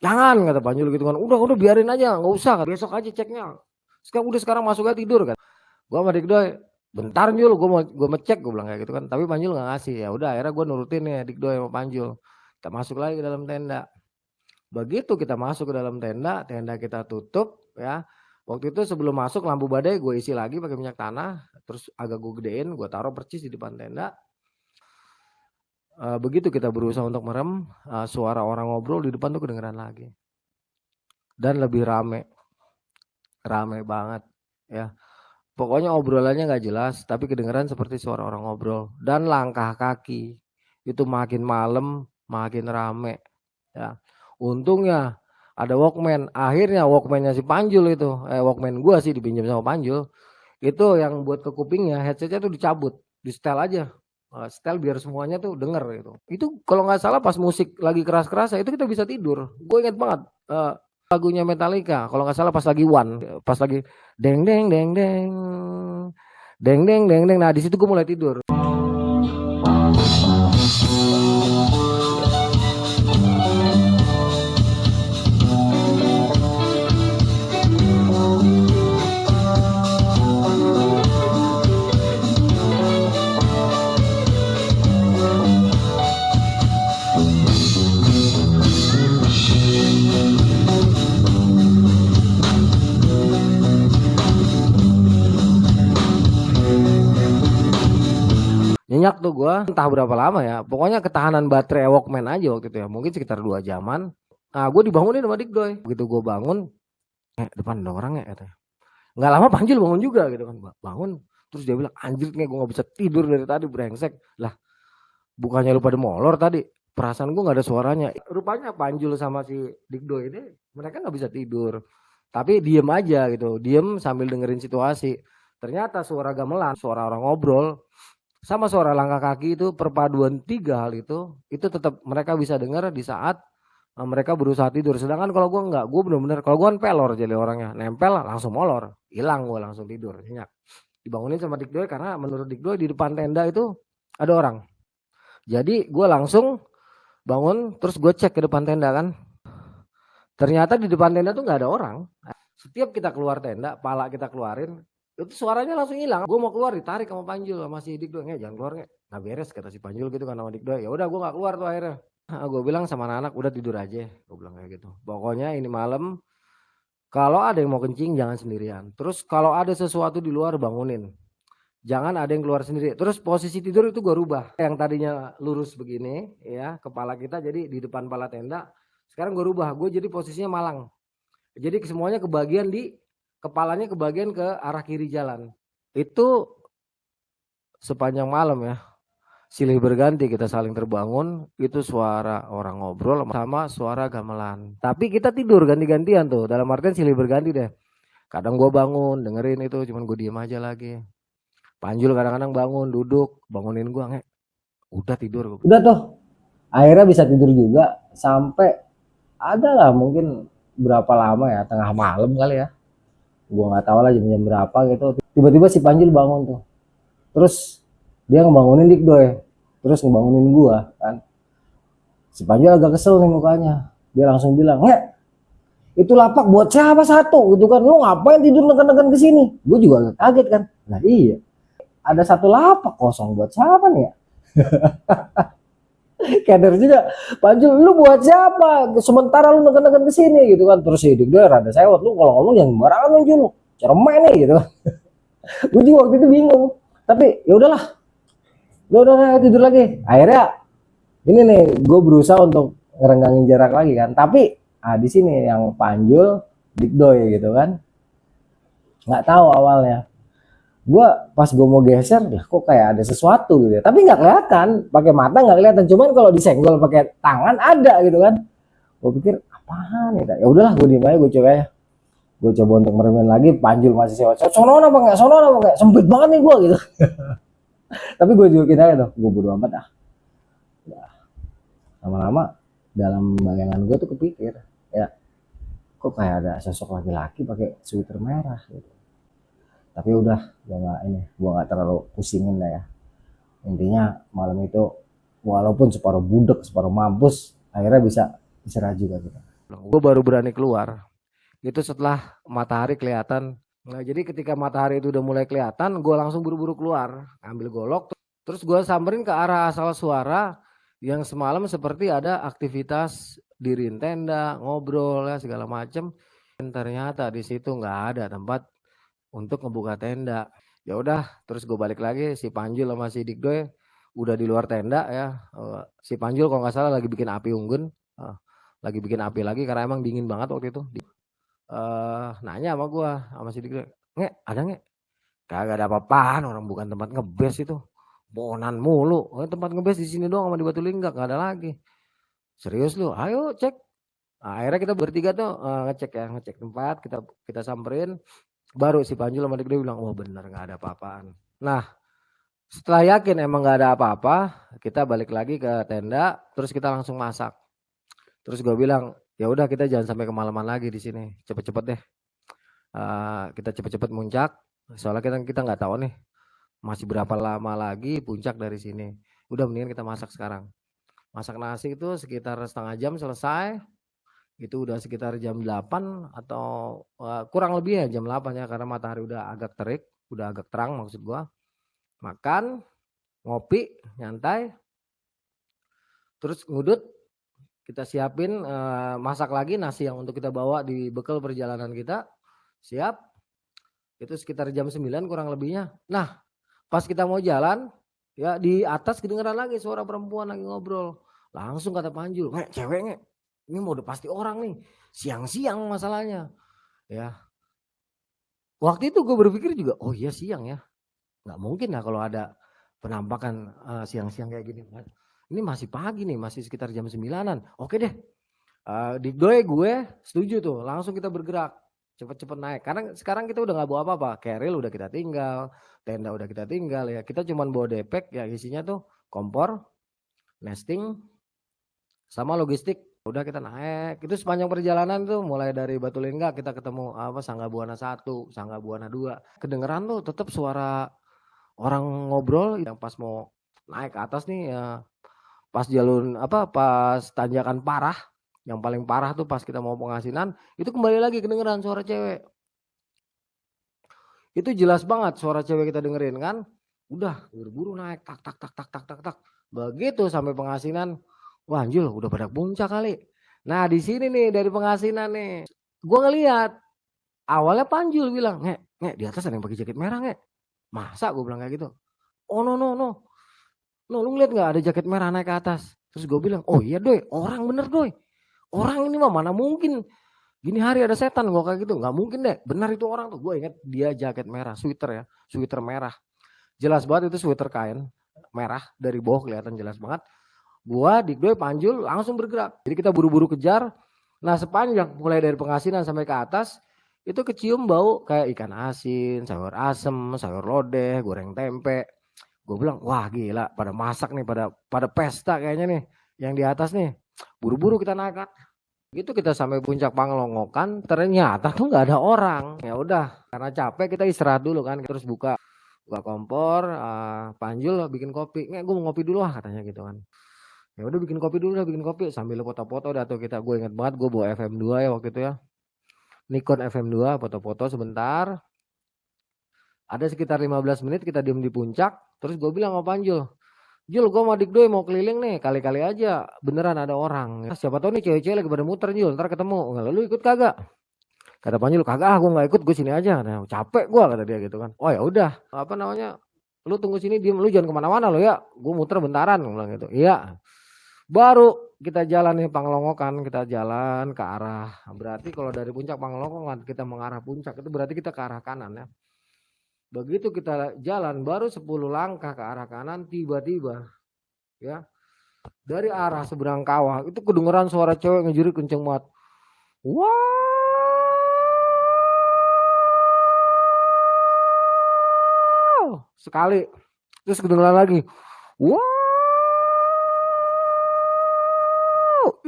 Speaker 3: Jangan kata Panjul gitu kan. Udah biarin aja, nggak usah. Besok aja ceknya. Sekarang masuk aja tidur kan. Gue sama Dikdoy, bentar Jul, gue mau cek gue bilang kayak gitu kan. Tapi Panjul nggak ngasih. Ya udah akhirnya gue nurutin ya Dikdoy sama Panjul. Kita masuk lagi ke dalam tenda. Begitu kita masuk ke dalam tenda kita tutup ya. Waktu itu sebelum masuk lampu badai gue isi lagi pakai minyak tanah, terus agak gue gedein, gue taruh percis di depan tenda. Begitu kita berusaha untuk merem, suara orang ngobrol di depan tuh kedengeran lagi. Dan lebih rame banget ya. Pokoknya obrolannya nggak jelas, tapi kedengeran seperti suara orang ngobrol. Dan langkah kaki itu makin malam makin rame ya. Untungnya ada Walkman. Akhirnya Walkman-nya si Panjul itu, Walkman gua sih dipinjam sama Panjul. Itu yang buat ke kupingnya, headsetnya tuh dicabut, di setel aja. Setel biar semuanya tuh denger gitu. Itu kalau nggak salah pas musik lagi keras-keras itu kita bisa tidur. Gue inget banget lagunya Metallica. Kalau nggak salah pas lagi One, pas lagi deng deng deng deng deng deng deng deng. Nah di situ gue mulai tidur. Nyenyak tuh gue entah berapa lama ya. Pokoknya ketahanan baterai Walkman aja waktu itu ya. Mungkin sekitar 2 jaman. Nah gue dibangunin sama Dikdoy. Begitu gue bangun, depan ada orang ya katanya. Nggak lama Panjul bangun juga gitu kan. Bangun,
Speaker 5: Terus dia bilang, anjir nih gue gak bisa tidur dari tadi, brengsek. Lah, bukannya lu pada molor tadi, perasaan gue gak ada suaranya. Rupanya Panjul sama si Dikdo ini, mereka gak bisa tidur. Tapi diem aja gitu, diem sambil dengerin situasi. Ternyata suara gamelan, suara orang ngobrol, sama suara langkah kaki itu, perpaduan 3 hal itu tetap mereka bisa dengar di saat mereka berusaha tidur. Sedangkan kalau gue enggak, gue bener-bener, kalau gue kan pelor jadi orangnya, nempel langsung molor, hilang gue langsung tidur, nyenyak. Dibangunin sama Dikdoy karena menurut Dikdoy di depan tenda itu ada orang. Jadi gue langsung bangun, terus gue cek ke depan tenda kan. Ternyata di depan tenda tuh nggak ada orang. Setiap kita keluar tenda, pala kita keluarin, itu suaranya langsung hilang. Gue mau keluar ditarik sama Panjul sama si Dikdoy, jangan keluar nggak beres kata si Panjul gitu kan sama Dikdoy. Ya udah gue nggak keluar tuh akhirnya. Gue bilang sama anak-anak udah tidur aja, gue bilang kayak gitu. Pokoknya ini malam kalau ada yang mau kencing jangan sendirian. Terus kalau ada sesuatu di luar bangunin. Jangan ada yang keluar sendiri. Terus posisi tidur itu gue rubah. Yang tadinya lurus begini ya, kepala kita jadi di depan pala tenda. Sekarang gue rubah, gue jadi posisinya malang. Jadi semuanya kebagian kepalanya kebagian ke arah kiri jalan. Itu sepanjang malam ya. Silih berganti kita saling terbangun, itu suara orang ngobrol sama suara gamelan. Tapi kita tidur ganti-gantian tuh, dalam artian silih berganti deh. Kadang gue bangun, dengerin itu, cuman gue diem aja lagi. Panjul kadang-kadang bangun, duduk, bangunin gue, udah tidur.
Speaker 3: Udah tuh, akhirnya bisa tidur juga sampai ada lah mungkin berapa lama ya, tengah malam kali ya. Gue nggak tahu lah jam-jam berapa gitu. Tiba-tiba si Panjul bangun tuh, terus dia ngebangunin Dikdoy, terus ngebangunin gua kan. Si Panjul agak kesel nih mukanya, dia langsung bilang, itu lapak buat siapa satu gitu kan, lu ngapain tidur neken-neken ke sini? Gue juga agak kaget kan. Nah iya, ada satu lapak kosong buat siapa nih ya? Keder juga, Panjul lu buat siapa? Sementara lu neken-neken ke sini gitu kan. Terus si Dikdoy rada sewot, lu kalau ngomong jangan sembarangan lu Jul, ceremen nih gitu. Gue juga waktu itu bingung, tapi ya udahlah, udah tidur lagi. Akhirnya ini nih gue berusaha untuk ngerenggangin jarak lagi kan, tapi di sini yang Panjul Dikdoy gitu kan, nggak tahu awalnya. Gue pas gue mau geser, kok kayak ada sesuatu gitu ya. Tapi nggak kelihatan, pakai mata nggak kelihatan. Cuman kalau disenggol pakai tangan ada gitu kan. Gue pikir apaan ya? Ya udahlah, gue diem aja, gue coba ya. Gue coba untuk meremin lagi, Panjul masih sewot. Sono apa nggak? Sempit banget nih gue gitu. Tapi gue juga aja tuh, gue bodo amat ah. Ya, lama-lama dalam bayangan gue tuh kepikir, ya kok kayak ada sosok laki-laki pakai sweater merah gitu. Tapi udah, gue nggak terlalu pusingin lah ya. Intinya malam itu walaupun separuh budek, separuh mampus, akhirnya bisa istirahat juga gitu.
Speaker 5: Gue baru berani keluar, itu setelah matahari kelihatan. Nah jadi ketika matahari itu udah mulai kelihatan, gue langsung buru-buru keluar, ambil golok, terus gue samperin ke arah asal suara yang semalam seperti ada aktivitas diriin tenda, ngobrol ya segala macem. Dan ternyata di situ nggak ada tempat untuk ngebuka tenda. Ya udah, terus gue balik lagi, si Panjul sama si Dikdoy udah di luar tenda ya. Si Panjul kalau nggak salah lagi bikin api unggun, lagi bikin api lagi karena emang dingin banget waktu itu. Nanya sama gue sama si Dikdoy, ada nggak? Kagak ada apa-apaan, orang bukan tempat ngebes itu, bonan mulu. Tempat ngebes di sini doang sama di Batulinggak, nggak ada lagi. Serius lu? Ayo cek. Nah, akhirnya kita bertiga tuh ngecek tempat, kita samperin. Baru si Panjul sama Dikdoy bilang, oh bener nggak ada apa-apaan. Nah setelah yakin emang nggak ada apa-apa, kita balik lagi ke tenda, terus kita langsung masak. Terus gue bilang, ya udah kita jangan sampai kemalaman lagi di sini, cepet-cepet deh. Kita cepet-cepet muncak, soalnya kita nggak tahu nih masih berapa lama lagi puncak dari sini. Udah mendingan kita masak sekarang. Masak nasi itu sekitar setengah jam selesai. Itu udah sekitar jam 8 atau kurang lebih ya jam 8 ya, karena matahari udah agak terik, udah agak terang maksud gua. Makan, ngopi, nyantai, terus ngudut, kita siapin masak lagi nasi yang untuk kita bawa di bekal perjalanan kita. Siap, itu sekitar jam 9 kurang lebihnya. Nah pas kita mau jalan ya, di atas kedengeran lagi suara perempuan lagi ngobrol. Langsung kata Panjul, cewek ini mau udah pasti orang nih, siang-siang masalahnya ya. Waktu itu gue berpikir juga, oh iya siang ya, nggak mungkin lah kalau ada penampakan siang-siang kayak gini. Ini masih pagi nih, masih sekitar jam 9-an. Oke deh, Dikdoy gue setuju tuh, langsung kita bergerak. Cepet-cepet naik, karena sekarang kita udah nggak bawa apa-apa. Keril udah kita tinggal, tenda udah kita tinggal ya. Kita cuman bawa depek ya, isinya tuh kompor, nesting, sama logistik. Udah kita naik. Itu sepanjang perjalanan tuh mulai dari Batulinga kita ketemu Sangga Buana 1, Sangga Buana 2. Kedengeran tuh tetap suara orang ngobrol yang pas mau naik ke atas nih ya. Pas jalur pas tanjakan parah, yang paling parah tuh pas kita mau Pengasinan, itu kembali lagi kedengeran suara cewek. Itu jelas banget suara cewek kita dengerin kan. Udah buru-buru naik tak tak tak tak tak tak tak. Begitu sampai Pengasinan, wah anjir udah pada puncak kali. Nah di sini nih dari Pengasinan nih, gue ngeliat awalnya Panjul bilang, nge di atas ada yang pakai jaket merah nge. Masa gue bilang kayak gitu. Oh no, lu ngeliat nggak ada jaket merah naik ke atas? Terus gue bilang, oh iya Doy, orang bener Doy. Orang ini mah mana mungkin gini hari ada setan gue kayak gitu, nggak mungkin deh. Benar itu orang tuh, gue inget dia jaket merah, sweater ya, sweater merah. Jelas banget itu sweater kain merah dari bawah kelihatan jelas banget. Gua Dikdoy Panjul langsung bergerak. Jadi kita buru-buru kejar. Nah sepanjang mulai dari Pengasinan sampai ke atas itu kecium bau kayak ikan asin, sayur asem, sayur lodeh, goreng tempe. Gue bilang wah gila pada masak nih, pada pesta kayaknya nih yang di atas nih. Buru-buru kita naik kan. Gitu kita sampai puncak Panglongokan, ternyata tuh nggak ada orang. Ya udah karena capek kita istirahat dulu kan, terus buka kompor, Panjul bikin kopi. Gue mau ngopi dulu katanya gitu kan. Ya udah bikin kopi dulu, bikin kopi sambil foto-foto dah tuh kita. Gue ingat banget gue bawa FM2 ya waktu itu ya. Nikon FM2, foto-foto sebentar. Ada sekitar 15 menit kita diem di puncak. Terus gue bilang sama Panjul, Jul gue sama Dikdoy mau keliling nih, kali-kali aja beneran ada orang. Siapa tahu nih cewek-cewek lagi pada muter Jul, ntar ketemu. Lalu ikut kagak? Kata Panjul, kagak, gue nggak ikut, gue sini aja. Katanya, capek gue kata dia gitu kan. Oh ya udah, lu tunggu sini diem, lu jangan kemana-mana lo ya. Gue muter bentaran, gue bilang gitu. Iya. Baru kita jalan nih Panglongokan, kita jalan ke arah. Berarti kalau dari puncak Panglongokan kita mengarah puncak itu berarti kita ke arah kanan ya. Begitu kita jalan baru 10 langkah ke arah kanan tiba-tiba ya dari arah seberang kawah itu kedengeran suara cewek ngejerit kenceng banget. Wow! Sekali. Terus kedengeran lagi. Wow!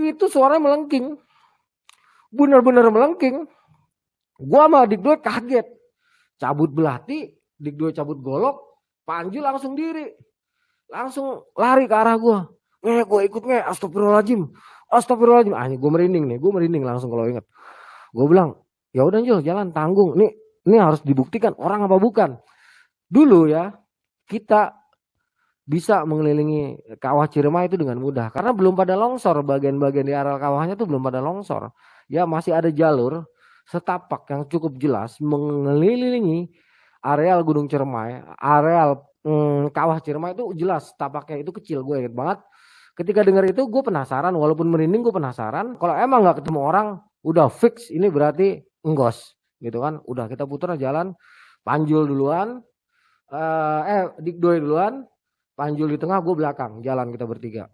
Speaker 5: Itu suaranya melengking. Bener-bener melengking. Gua sama Dikdoy kaget. Cabut belati, Dikdoy cabut golok, Panjul langsung diri. Langsung lari ke arah gua. Gue ikut astagfirullahaladzim. Astagfirullahaladzim. Ini gue merinding langsung kalau inget. Gue bilang, ya udah Jul, jalan tanggung. Ini harus dibuktikan orang apa bukan. Dulu ya, kita bisa mengelilingi kawah Ciremai itu dengan mudah. Karena belum pada longsor, bagian-bagian di areal kawahnya itu belum pada longsor. Ya masih ada jalur setapak yang cukup jelas mengelilingi areal Gunung Ciremai, areal kawah Ciremai itu jelas tapaknya itu kecil. Gue inget banget ketika dengar itu gue penasaran, walaupun merinding gue penasaran. Kalau emang nggak ketemu orang udah fix ini berarti enggos gitu kan. Udah kita putar jalan, Panjul duluan, Dikdoy duluan, Panjul di tengah, gue belakang, jalan kita bertiga.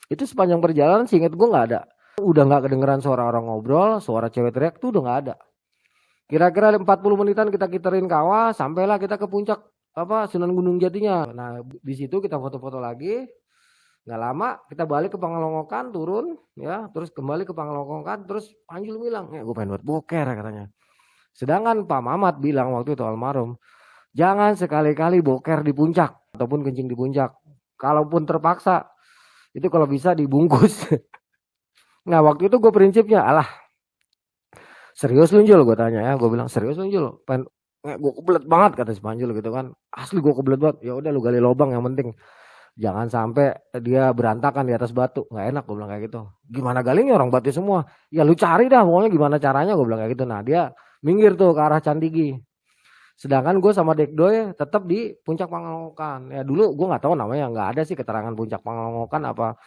Speaker 5: Itu sepanjang perjalanan seinget gue nggak ada. Udah nggak kedengeran suara orang ngobrol, suara cewek teriak tuh udah nggak ada. Kira-kira 40 menitan kita kiterin kawah, sampailah kita ke puncak Sunan Gunung Jatinya. Nah di situ kita foto-foto lagi. Nggak lama kita balik ke Panglongokan, turun ya, terus kembali ke Panglongokan, terus Panjul bilang, gue pengen buat boker katanya. Sedangkan Pak Mamat bilang waktu itu almarhum, jangan sekali-kali boker di puncak ataupun kencing di puncak. Kalaupun terpaksa, itu kalau bisa dibungkus. Nah waktu itu gue prinsipnya, serius lu Jul, gue tanya ya, gue bilang serius lu Jul, gue kebelet banget kata si Panjul gitu kan, asli gue kebelet banget. Ya udah lu gali lubang yang penting, jangan sampai dia berantakan di atas batu, nggak enak gue bilang kayak gitu. Gimana galinya orang batu semua, ya lu cari dah pokoknya gimana caranya, gue bilang kayak gitu. Nah dia minggir tuh ke arah Candigi. Sedangkan gue sama Dikdoy tetap di puncak Panglongokan. Ya dulu gue nggak tahu namanya, nggak ada sih keterangan puncak Panglongokan apa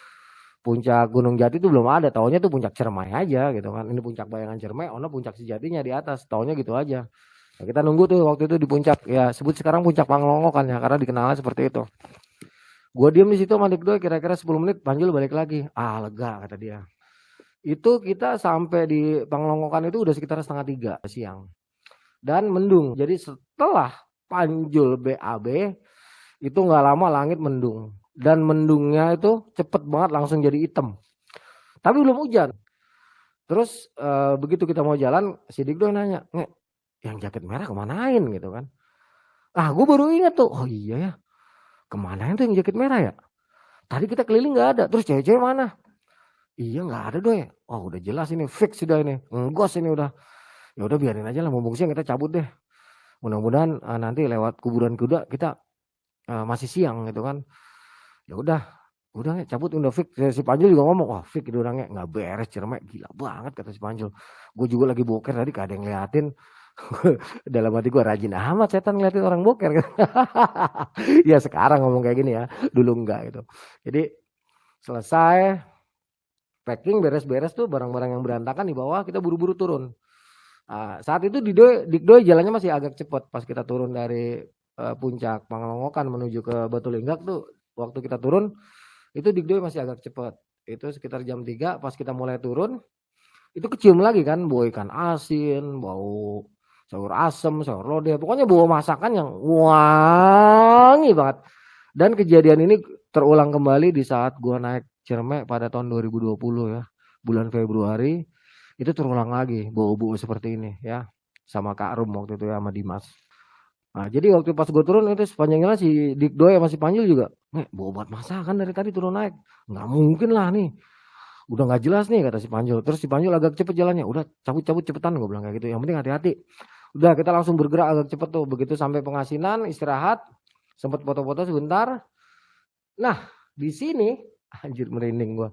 Speaker 5: puncak Gunung Jati itu belum ada. Taunya tuh puncak Ciremai aja gitu kan. Ini puncak Bayangan Ciremai, ono puncak sejatinya di atas. Taunya gitu aja. Nah, kita nunggu tuh waktu itu di puncak, ya sebut sekarang puncak Panglongokan ya, karena dikenalnya seperti itu. Gue diem di situ sama Dikdoy kira-kira 10 menit, Panjul balik lagi. Ah lega kata dia. Itu kita sampai di Panglongokan itu udah sekitar 2:30 siang. Dan mendung. Jadi setelah Panjul BAB, itu nggak lama langit mendung. Dan mendungnya itu cepet banget langsung jadi hitam. Tapi belum hujan. Terus begitu kita mau jalan, si Dikdoy nanya, "Nge, yang jaket merah kemanain?" gitu kan. Ah gue baru ingat tuh, oh iya ya, kemanain tuh yang jaket merah ya? Tadi kita keliling nggak ada, terus cewek-cewek mana? Iya nggak ada Doy. Oh udah jelas ini, fix sudah ini, nggos ini udah. Ya udah biarin aja lah, mumpung siang kita cabut deh. Mudah-mudahan nanti lewat kuburan kuda kita masih siang gitu kan. Ya udah cabut udah fix. Si Panjul juga ngomong, wah fix itu orangnya nggak beres Cireme, gila banget kata si Panjul. Gue juga lagi boker tadi, gak ada yang ngeliatin. Dalam hati gue, rajin amat setan ngeliatin orang boker kan. Ya sekarang ngomong kayak gini ya, dulu enggak gitu. Jadi selesai packing, beres-beres tuh barang-barang yang berantakan di bawah, kita buru-buru turun. Saat itu Dikdoy jalannya masih agak cepat pas kita turun dari puncak Panglongokan menuju ke Batulinggak tuh. Waktu kita turun itu Dikdoy masih agak cepat. Itu sekitar jam 3 pas kita mulai turun, itu kecium lagi kan bau ikan asin, bau sayur asem, sayur lodeh, pokoknya bau masakan yang wangi banget. Dan kejadian ini terulang kembali di saat gua naik Cireme pada tahun 2020 ya, bulan Februari. Itu terulang lagi bau-bau seperti ini ya, sama Kak Rum waktu itu ya, sama Dimas. Nah jadi waktu pas gue turun itu sepanjang jalan si Dikdoy sama si Panjul juga, "Nih bau buat masakan dari tadi turun naik, nggak mungkin lah nih, udah nggak jelas nih," kata si Panjul. Terus si Panjul agak cepet jalannya, "Udah cabut cepetan," gue bilang kayak gitu, "yang penting hati-hati." Udah kita langsung bergerak agak cepet tuh, begitu sampai Pengasinan istirahat, sempat foto-foto sebentar. Nah di sini anjir merinding gue,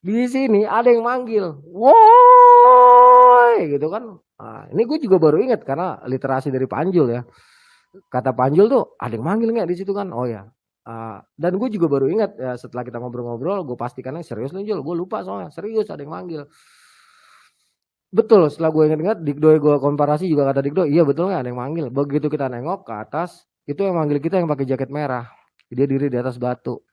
Speaker 5: di sini ada yang manggil, "Woi," gitu kan. Nah, ini gue juga baru ingat karena literasi dari Panjul ya. Kata Panjul tuh, "Ada yang manggil nggak di situ kan?" Oh ya. Dan gue juga baru ingat ya, setelah kita ngobrol-ngobrol, gue pastikannya serius nih Jul, gue lupa soalnya, serius ada yang manggil. Betul, setelah gue ingat-ingat, Dikdoy gue komparasi juga kata Dikdoy, iya betul nggak ada yang manggil. Begitu kita nengok ke atas, itu yang manggil kita yang pakai jaket merah. Dia diri di atas batu.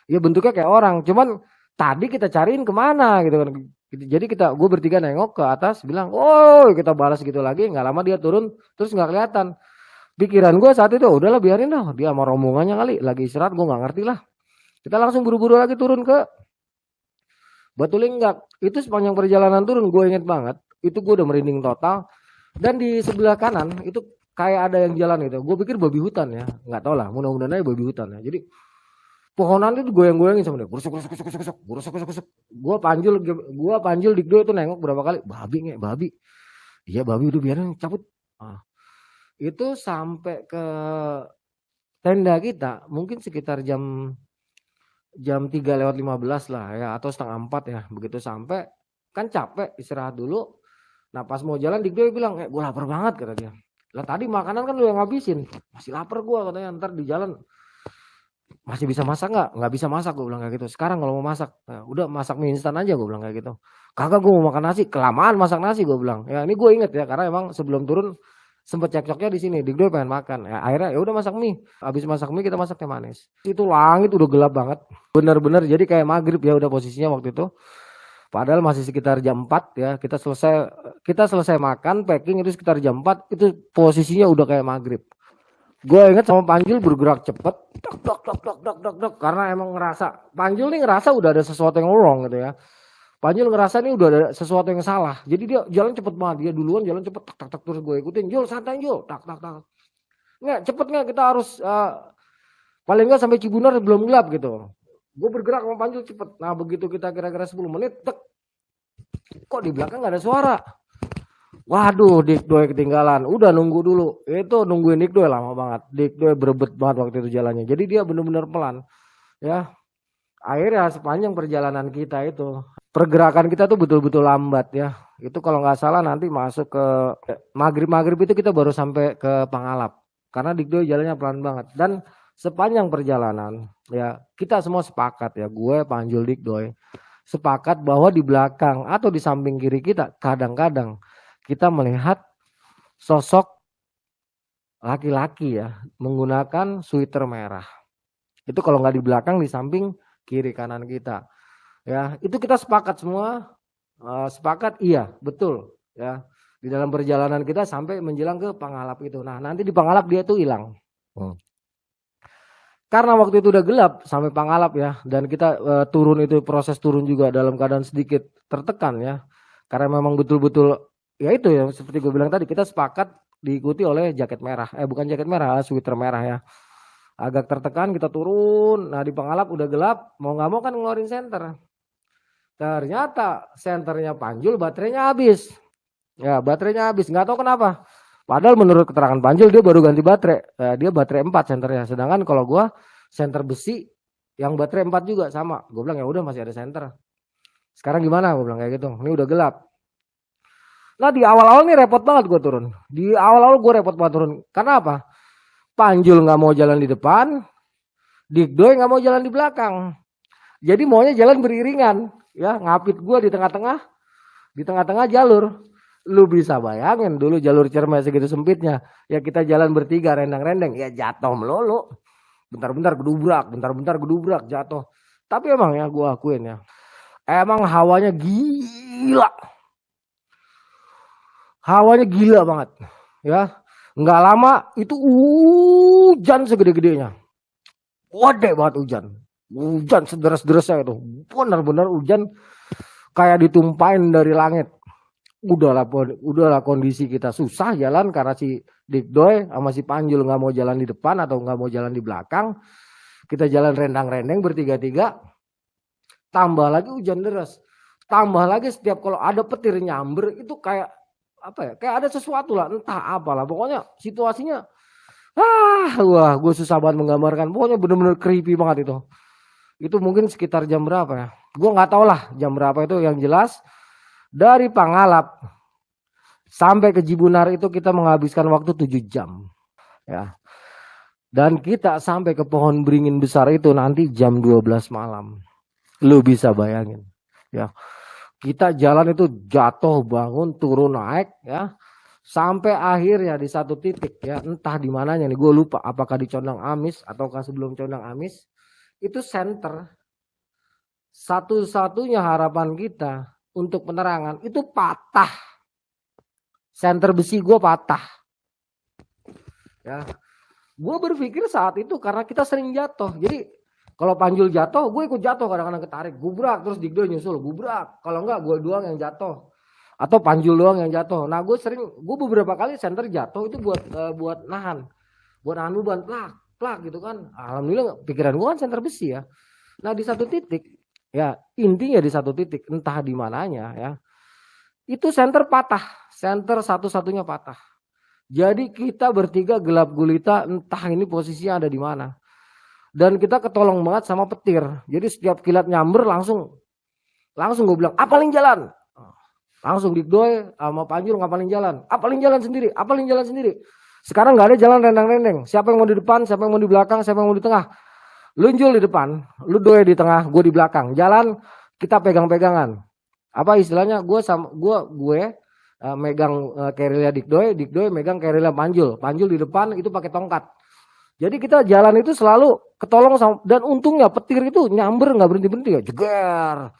Speaker 5: Ya bentuknya kayak orang, cuman tadi kita cariin kemana gitu kan. Jadi gue bertiga nengok ke atas, bilang, "Oh," kita balas gitu lagi, nggak lama dia turun, terus nggak kelihatan. Pikiran gue saat itu, udahlah biarin dah, dia sama rombongannya kali, lagi istirahat, gue nggak ngerti lah. Kita langsung buru-buru lagi turun ke Batulinggak. Itu sepanjang perjalanan turun, gue inget banget, itu gue udah merinding total. Dan di sebelah kanan itu kayak ada yang jalan gitu. Gue pikir babi hutan ya, nggak tau lah, mudah-mudahan aja babi hutan ya. Jadi pohonan itu goyang-goyangin sama dia, gurusuk. Gue Panjul Dikdoy itu nengok berapa kali, babi. Iya babi, udah biarin cabut. Itu sampai ke tenda kita mungkin sekitar jam 3:15 lah ya, atau 3:30 ya. Begitu sampai kan capek, istirahat dulu. Nah pas mau jalan Dikdoy bilang, gue lapar banget kata dia. Lah tadi makanan kan lu yang ngabisin, masih lapar gue katanya, ntar di jalan masih bisa masak nggak bisa masak, gue bilang kayak gitu. Sekarang kalau mau masak, udah masak mie instan aja, gue bilang kayak gitu. Kagak, gue mau makan nasi, kelamaan masak nasi, gue bilang. Ya ini gue inget ya, karena emang sebelum turun sempet cekcoknya di sini. Dikdoy pengen makan, ya akhirnya ya udah masak mie. Habis masak mie kita masak teh manis. Itu langit udah gelap banget, bener-bener jadi kayak maghrib ya udah posisinya waktu itu. Padahal masih sekitar jam 4 ya, kita selesai makan packing itu sekitar jam 4, itu posisinya udah kayak maghrib. Gue inget sama Panjul bergerak cepet, dok, karena emang Panjul nih ngerasa udah ada sesuatu yang wrong gitu ya. Panjul ngerasa nih udah ada sesuatu yang salah, jadi dia jalan cepet banget, dia duluan jalan cepet, tak terus gue ikutin, "Jul santai Jul, tak. Nggak cepet nggak, kita harus paling nggak sampai Cibunar belum gelap gitu." Gue bergerak sama Panjul cepet. Nah begitu kita kira-kira 10 menit, kok di belakang nggak ada suara. Waduh, Dikdoy ketinggalan. Udah nunggu dulu. Itu nungguin Dikdoy lama banget. Dikdoy berebet banget waktu itu jalannya. Jadi dia benar-benar pelan. Ya. Akhirnya sepanjang perjalanan kita itu, pergerakan kita tuh betul-betul lambat ya. Itu kalau nggak salah nanti masuk ke maghrib itu kita baru sampai ke Pangalap. Karena Dikdoy jalannya pelan banget. Dan sepanjang perjalanan ya kita semua sepakat ya, gue, Panjul, Dikdoy sepakat bahwa di belakang atau di samping kiri kita kadang-kadang kita melihat sosok laki-laki ya menggunakan sweater merah. Itu kalau nggak di belakang, di samping, kiri kanan kita. Ya, itu kita sepakat semua, sepakat iya, betul ya. Di dalam perjalanan kita sampai menjelang ke Pangalap itu. Nah, nanti di Pangalap dia tuh hilang. Karena waktu itu udah gelap sampai Pangalap ya, dan kita turun itu, proses turun juga dalam keadaan sedikit tertekan ya. Karena memang betul-betul ya itu ya, seperti gue bilang tadi, kita sepakat diikuti oleh jaket merah. Bukan jaket merah, sweater merah ya. Agak tertekan, kita turun. Nah, di Pangalap udah gelap, mau nggak mau kan ngeluarin senter. Ternyata senternya Panjul baterainya habis. Ya, baterainya habis, nggak tahu kenapa. Padahal menurut keterangan Panjul dia baru ganti baterai. Dia baterai 4 senternya. Sedangkan kalau gua senter besi yang baterai 4 juga sama. Gue bilang ya udah masih ada senter. Sekarang gimana? Gue bilang kayak gitu. Ini udah gelap. Nah, di awal-awal nih repot banget gue turun. Di awal-awal gue repot banget turun. Karena apa? Panjul nggak mau jalan di depan, Dikdoy nggak mau jalan di belakang. Jadi maunya jalan beriringan, ya, ngapit gue di tengah-tengah jalur. Lu bisa bayangin dulu jalur Ciremai segitu sempitnya, ya kita jalan bertiga rendang-rendeng, ya jatuh melulu. Bentar-bentar gedubrak, jatuh. Tapi emang ya gue akuin ya, emang hawanya gila. Hawanya gila banget, ya. Nggak lama itu hujan segede-gedenya. Gede banget hujan. Hujan sederas-derasnya itu. Benar-benar hujan kayak ditumpahin dari langit. Udahlah kondisi kita susah jalan karena si Dikdoy sama si Panjul nggak mau jalan di depan atau nggak mau jalan di belakang. Kita jalan rendang-rendeng bertiga-tiga. Tambah lagi hujan deras. Tambah lagi setiap kalau ada petir nyamber itu kayak apa ya? Kayak ada sesuatu lah, entah apalah. Pokoknya situasinya wah, gue susah banget menggambarkan. Pokoknya bener-bener creepy banget itu. Itu mungkin sekitar jam berapa ya? Gue nggak tahu lah jam berapa itu. Yang jelas dari Pangalap sampai ke Cibunar itu kita menghabiskan waktu 7 jam. Ya. Dan kita sampai ke pohon beringin besar itu nanti jam 12 malam. Lu bisa bayangin. Ya. Kita jalan itu jatuh bangun turun naik ya. Sampai akhirnya di satu titik ya, entah di mananya nih, gue lupa apakah di Condang Amis ataukah sebelum Condang Amis, itu senter satu-satunya harapan kita untuk penerangan itu patah. Senter besi gue patah. Ya. Gue berpikir saat itu karena kita sering jatuh. Jadi kalau Panjul jatuh, gue ikut jatuh, kadang-kadang ketarik, gubrak, terus Dikdoy nyusul, gubrak. Kalau enggak gue doang yang jatuh. Atau Panjul doang yang jatuh. Nah, gue beberapa kali senter jatuh itu buat nahan beban, plak gitu kan. Alhamdulillah pikiran gue kan senter besi ya. Nah, di satu titik ya, intinya di satu titik entah di mananya ya, itu senter patah, senter satu-satunya patah. Jadi kita bertiga gelap gulita, entah ini posisinya ada di mana. Dan kita ketolong banget sama petir. Jadi setiap kilat nyamber langsung gue bilang apalin jalan. Langsung Dikdoy sama Panjul ngapalin jalan. Apalin jalan sendiri. Sekarang nggak ada jalan rendang-rendeng. Siapa yang mau di depan, siapa yang mau di belakang, siapa yang mau di tengah. Lu Jul di depan, lu Doy di tengah, gue di belakang. Jalan kita pegang-pegangan. Apa istilahnya? Gue megang carrier Dikdoy megang carrier Panjul di depan itu pakai tongkat. Jadi kita jalan itu selalu ketolong sama, dan untungnya petir itu nyamber nggak berhenti ya, jeger.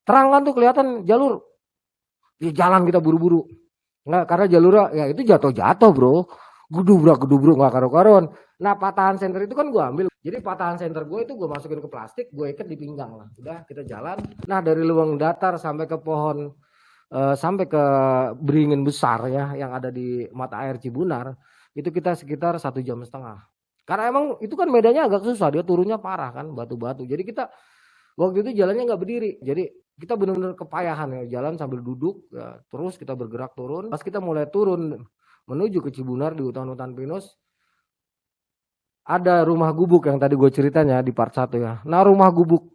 Speaker 5: Terang kan tuh kelihatan jalur. Ya jalan kita buru-buru. Nggak, karena jalurnya ya itu jatuh bro. Gedubrak nggak karu-karuan. Nah, patahan senter itu kan gue ambil. Jadi patahan senter gue itu gue masukin ke plastik, gue ikat di pinggang lah. Udah kita jalan. Nah, dari Leweng Datar sampai ke pohon sampai ke beringin besar ya yang ada di mata air Cibunar, itu kita sekitar 1,5 jam. Karena emang itu kan medannya agak susah, dia turunnya parah kan, batu-batu. Jadi kita waktu itu jalannya nggak berdiri. Jadi kita benar-benar kepayahan ya, jalan sambil duduk ya, terus kita bergerak turun. Pas kita mulai turun menuju ke Cibunar di hutan-hutan pinus, ada rumah gubuk yang tadi gue ceritanya di part 1 ya. Nah, rumah gubuk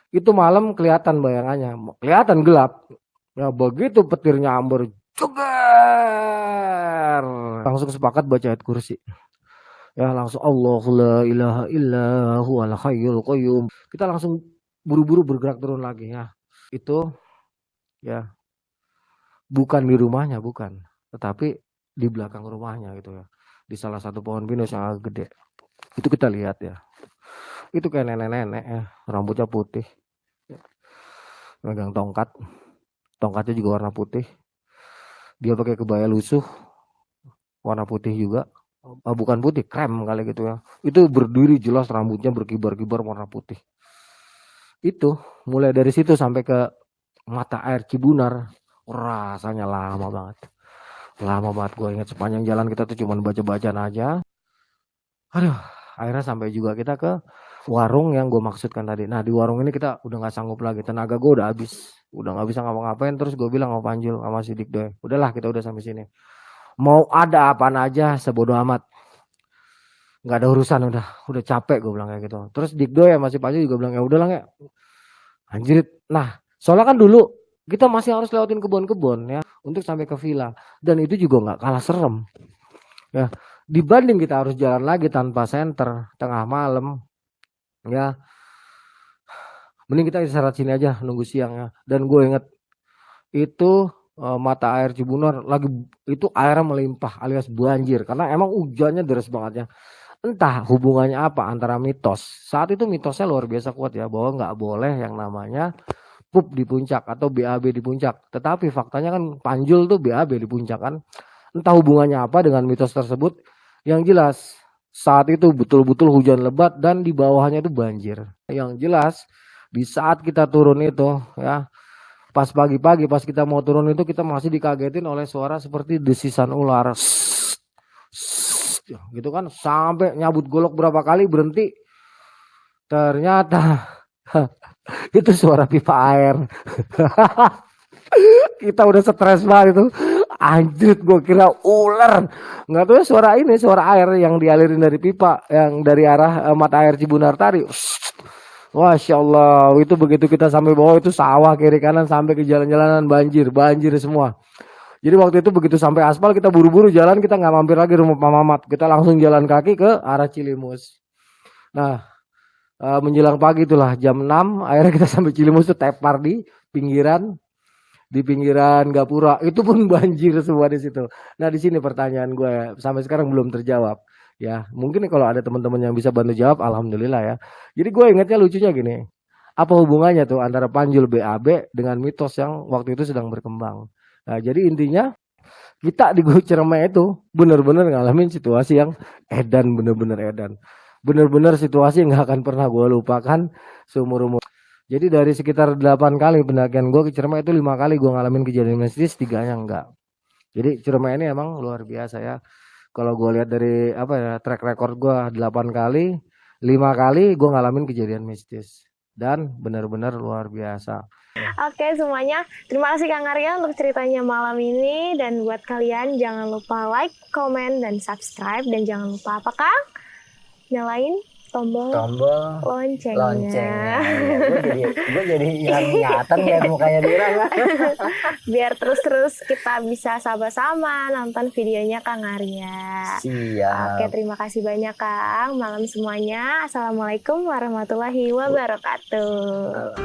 Speaker 5: itu malam kelihatan bayangannya, kelihatan gelap. Ya begitu petir nyamber, ceger. Langsung sepakat baca ayat kursi. Ya langsung Allahu la ilaha illa huwal hayyul qayyum. Kita langsung buru-buru bergerak turun lagi ya. Itu ya bukan di rumahnya, bukan, tetapi di belakang rumahnya gitu ya. di salah satu pohon pinus yang agak gede. Itu kita lihat ya. Itu kayak nenek-nenek ya, rambutnya putih. Megang tongkat. Tongkatnya juga warna putih. Dia pakai kebaya lusuh warna putih juga. Bukan putih, krem kali gitu ya. Itu berdiri jelas rambutnya berkibar-kibar warna putih. Itu mulai dari situ sampai ke mata air Cibunar. Rasanya lama banget. Lama banget, gue ingat sepanjang jalan kita tuh cuma baca-bacaan aja. Aduh, akhirnya sampai juga kita ke warung yang gue maksudkan tadi. Nah di warung ini kita udah nggak sanggup lagi, tenaga gue udah habis, udah nggak bisa ngapa-ngapain. Terus gue bilang sama Panjul sama si Dikdoy, udahlah kita udah sampai sini. Mau ada apaan aja sebodoh amat, nggak ada urusan, udah capek gue bilang kayak gitu. Terus Dikdoy ya masih Panjul juga bilang ya udahlah ya, anjrit. Nah soalnya kan dulu kita masih harus lewatin kebun-kebun ya untuk sampai ke villa, dan itu juga nggak kalah serem ya dibanding kita harus jalan lagi tanpa senter tengah malam ya. Mending kita istirahat sini aja nunggu siang ya. Dan gue inget itu mata air Cibunar lagi itu airnya melimpah alias banjir karena emang hujannya deras banget ya. Entah hubungannya apa antara mitos saat itu, mitosnya luar biasa kuat ya bahwa nggak boleh yang namanya pup di puncak atau BAB di puncak. Tetapi faktanya kan Panjul tuh BAB di puncak kan. Entah hubungannya apa dengan mitos tersebut. Yang jelas saat itu betul-betul hujan lebat dan di bawahnya itu banjir. Yang jelas di saat kita turun itu ya, pas pagi-pagi pas kita mau turun itu kita masih dikagetin oleh suara seperti desisan ular. Gitu kan, sampai nyabut golok berapa kali berhenti. Ternyata itu suara pipa air. Kita udah stres banget itu. Anjir, gue kira ular. Nggak tahu suara ini, suara air yang dialirin dari pipa yang dari arah mata air Cibunar tadi. Masya Allah, itu begitu kita sampai bawah itu sawah kiri kanan sampai ke jalan-jalanan banjir semua. Jadi waktu itu begitu sampai aspal kita buru-buru jalan, kita nggak mampir lagi rumah Pak Mamat, kita langsung jalan kaki ke arah Cilimus. Nah menjelang pagi itulah jam 6 akhirnya kita sampai Cilimus tuh tepar di pinggiran Gapura, itu pun banjir semua di situ. Nah di sini pertanyaan gue sampai sekarang belum terjawab ya, mungkin kalau ada teman-teman yang bisa bantu jawab alhamdulillah ya. Jadi gue ingatnya lucunya gini, apa hubungannya tuh antara Panjul BAB dengan mitos yang waktu itu sedang berkembang. Nah jadi intinya kita di Gua Ciremai itu benar-benar ngalamin situasi yang edan, bener-bener situasi yang gak akan pernah gue lupakan seumur umur. Jadi dari sekitar 8 kali pendakian gue ke Ciremai itu 5 kali gue ngalamin kejadian mistis, 3-nya enggak. Jadi Ciremai ini emang luar biasa ya. Kalau gue lihat dari apa ya, track record gue 8 kali, 5 kali gue ngalamin kejadian mistis dan benar-benar luar biasa.
Speaker 2: Oke semuanya, terima kasih Kang Arya untuk ceritanya malam ini. Dan buat kalian jangan lupa like, comment, dan subscribe. Dan jangan lupa apa Kang? Nyalain tombol loncengnya.
Speaker 3: Gue jadi ingatan ya mukanya Dira ya.
Speaker 2: Biar terus kita bisa sama-sama nonton videonya Kang Arya.
Speaker 3: Siap.
Speaker 2: Oke, terima kasih banyak Kang. Malam semuanya. Assalamualaikum warahmatullahi wabarakatuh.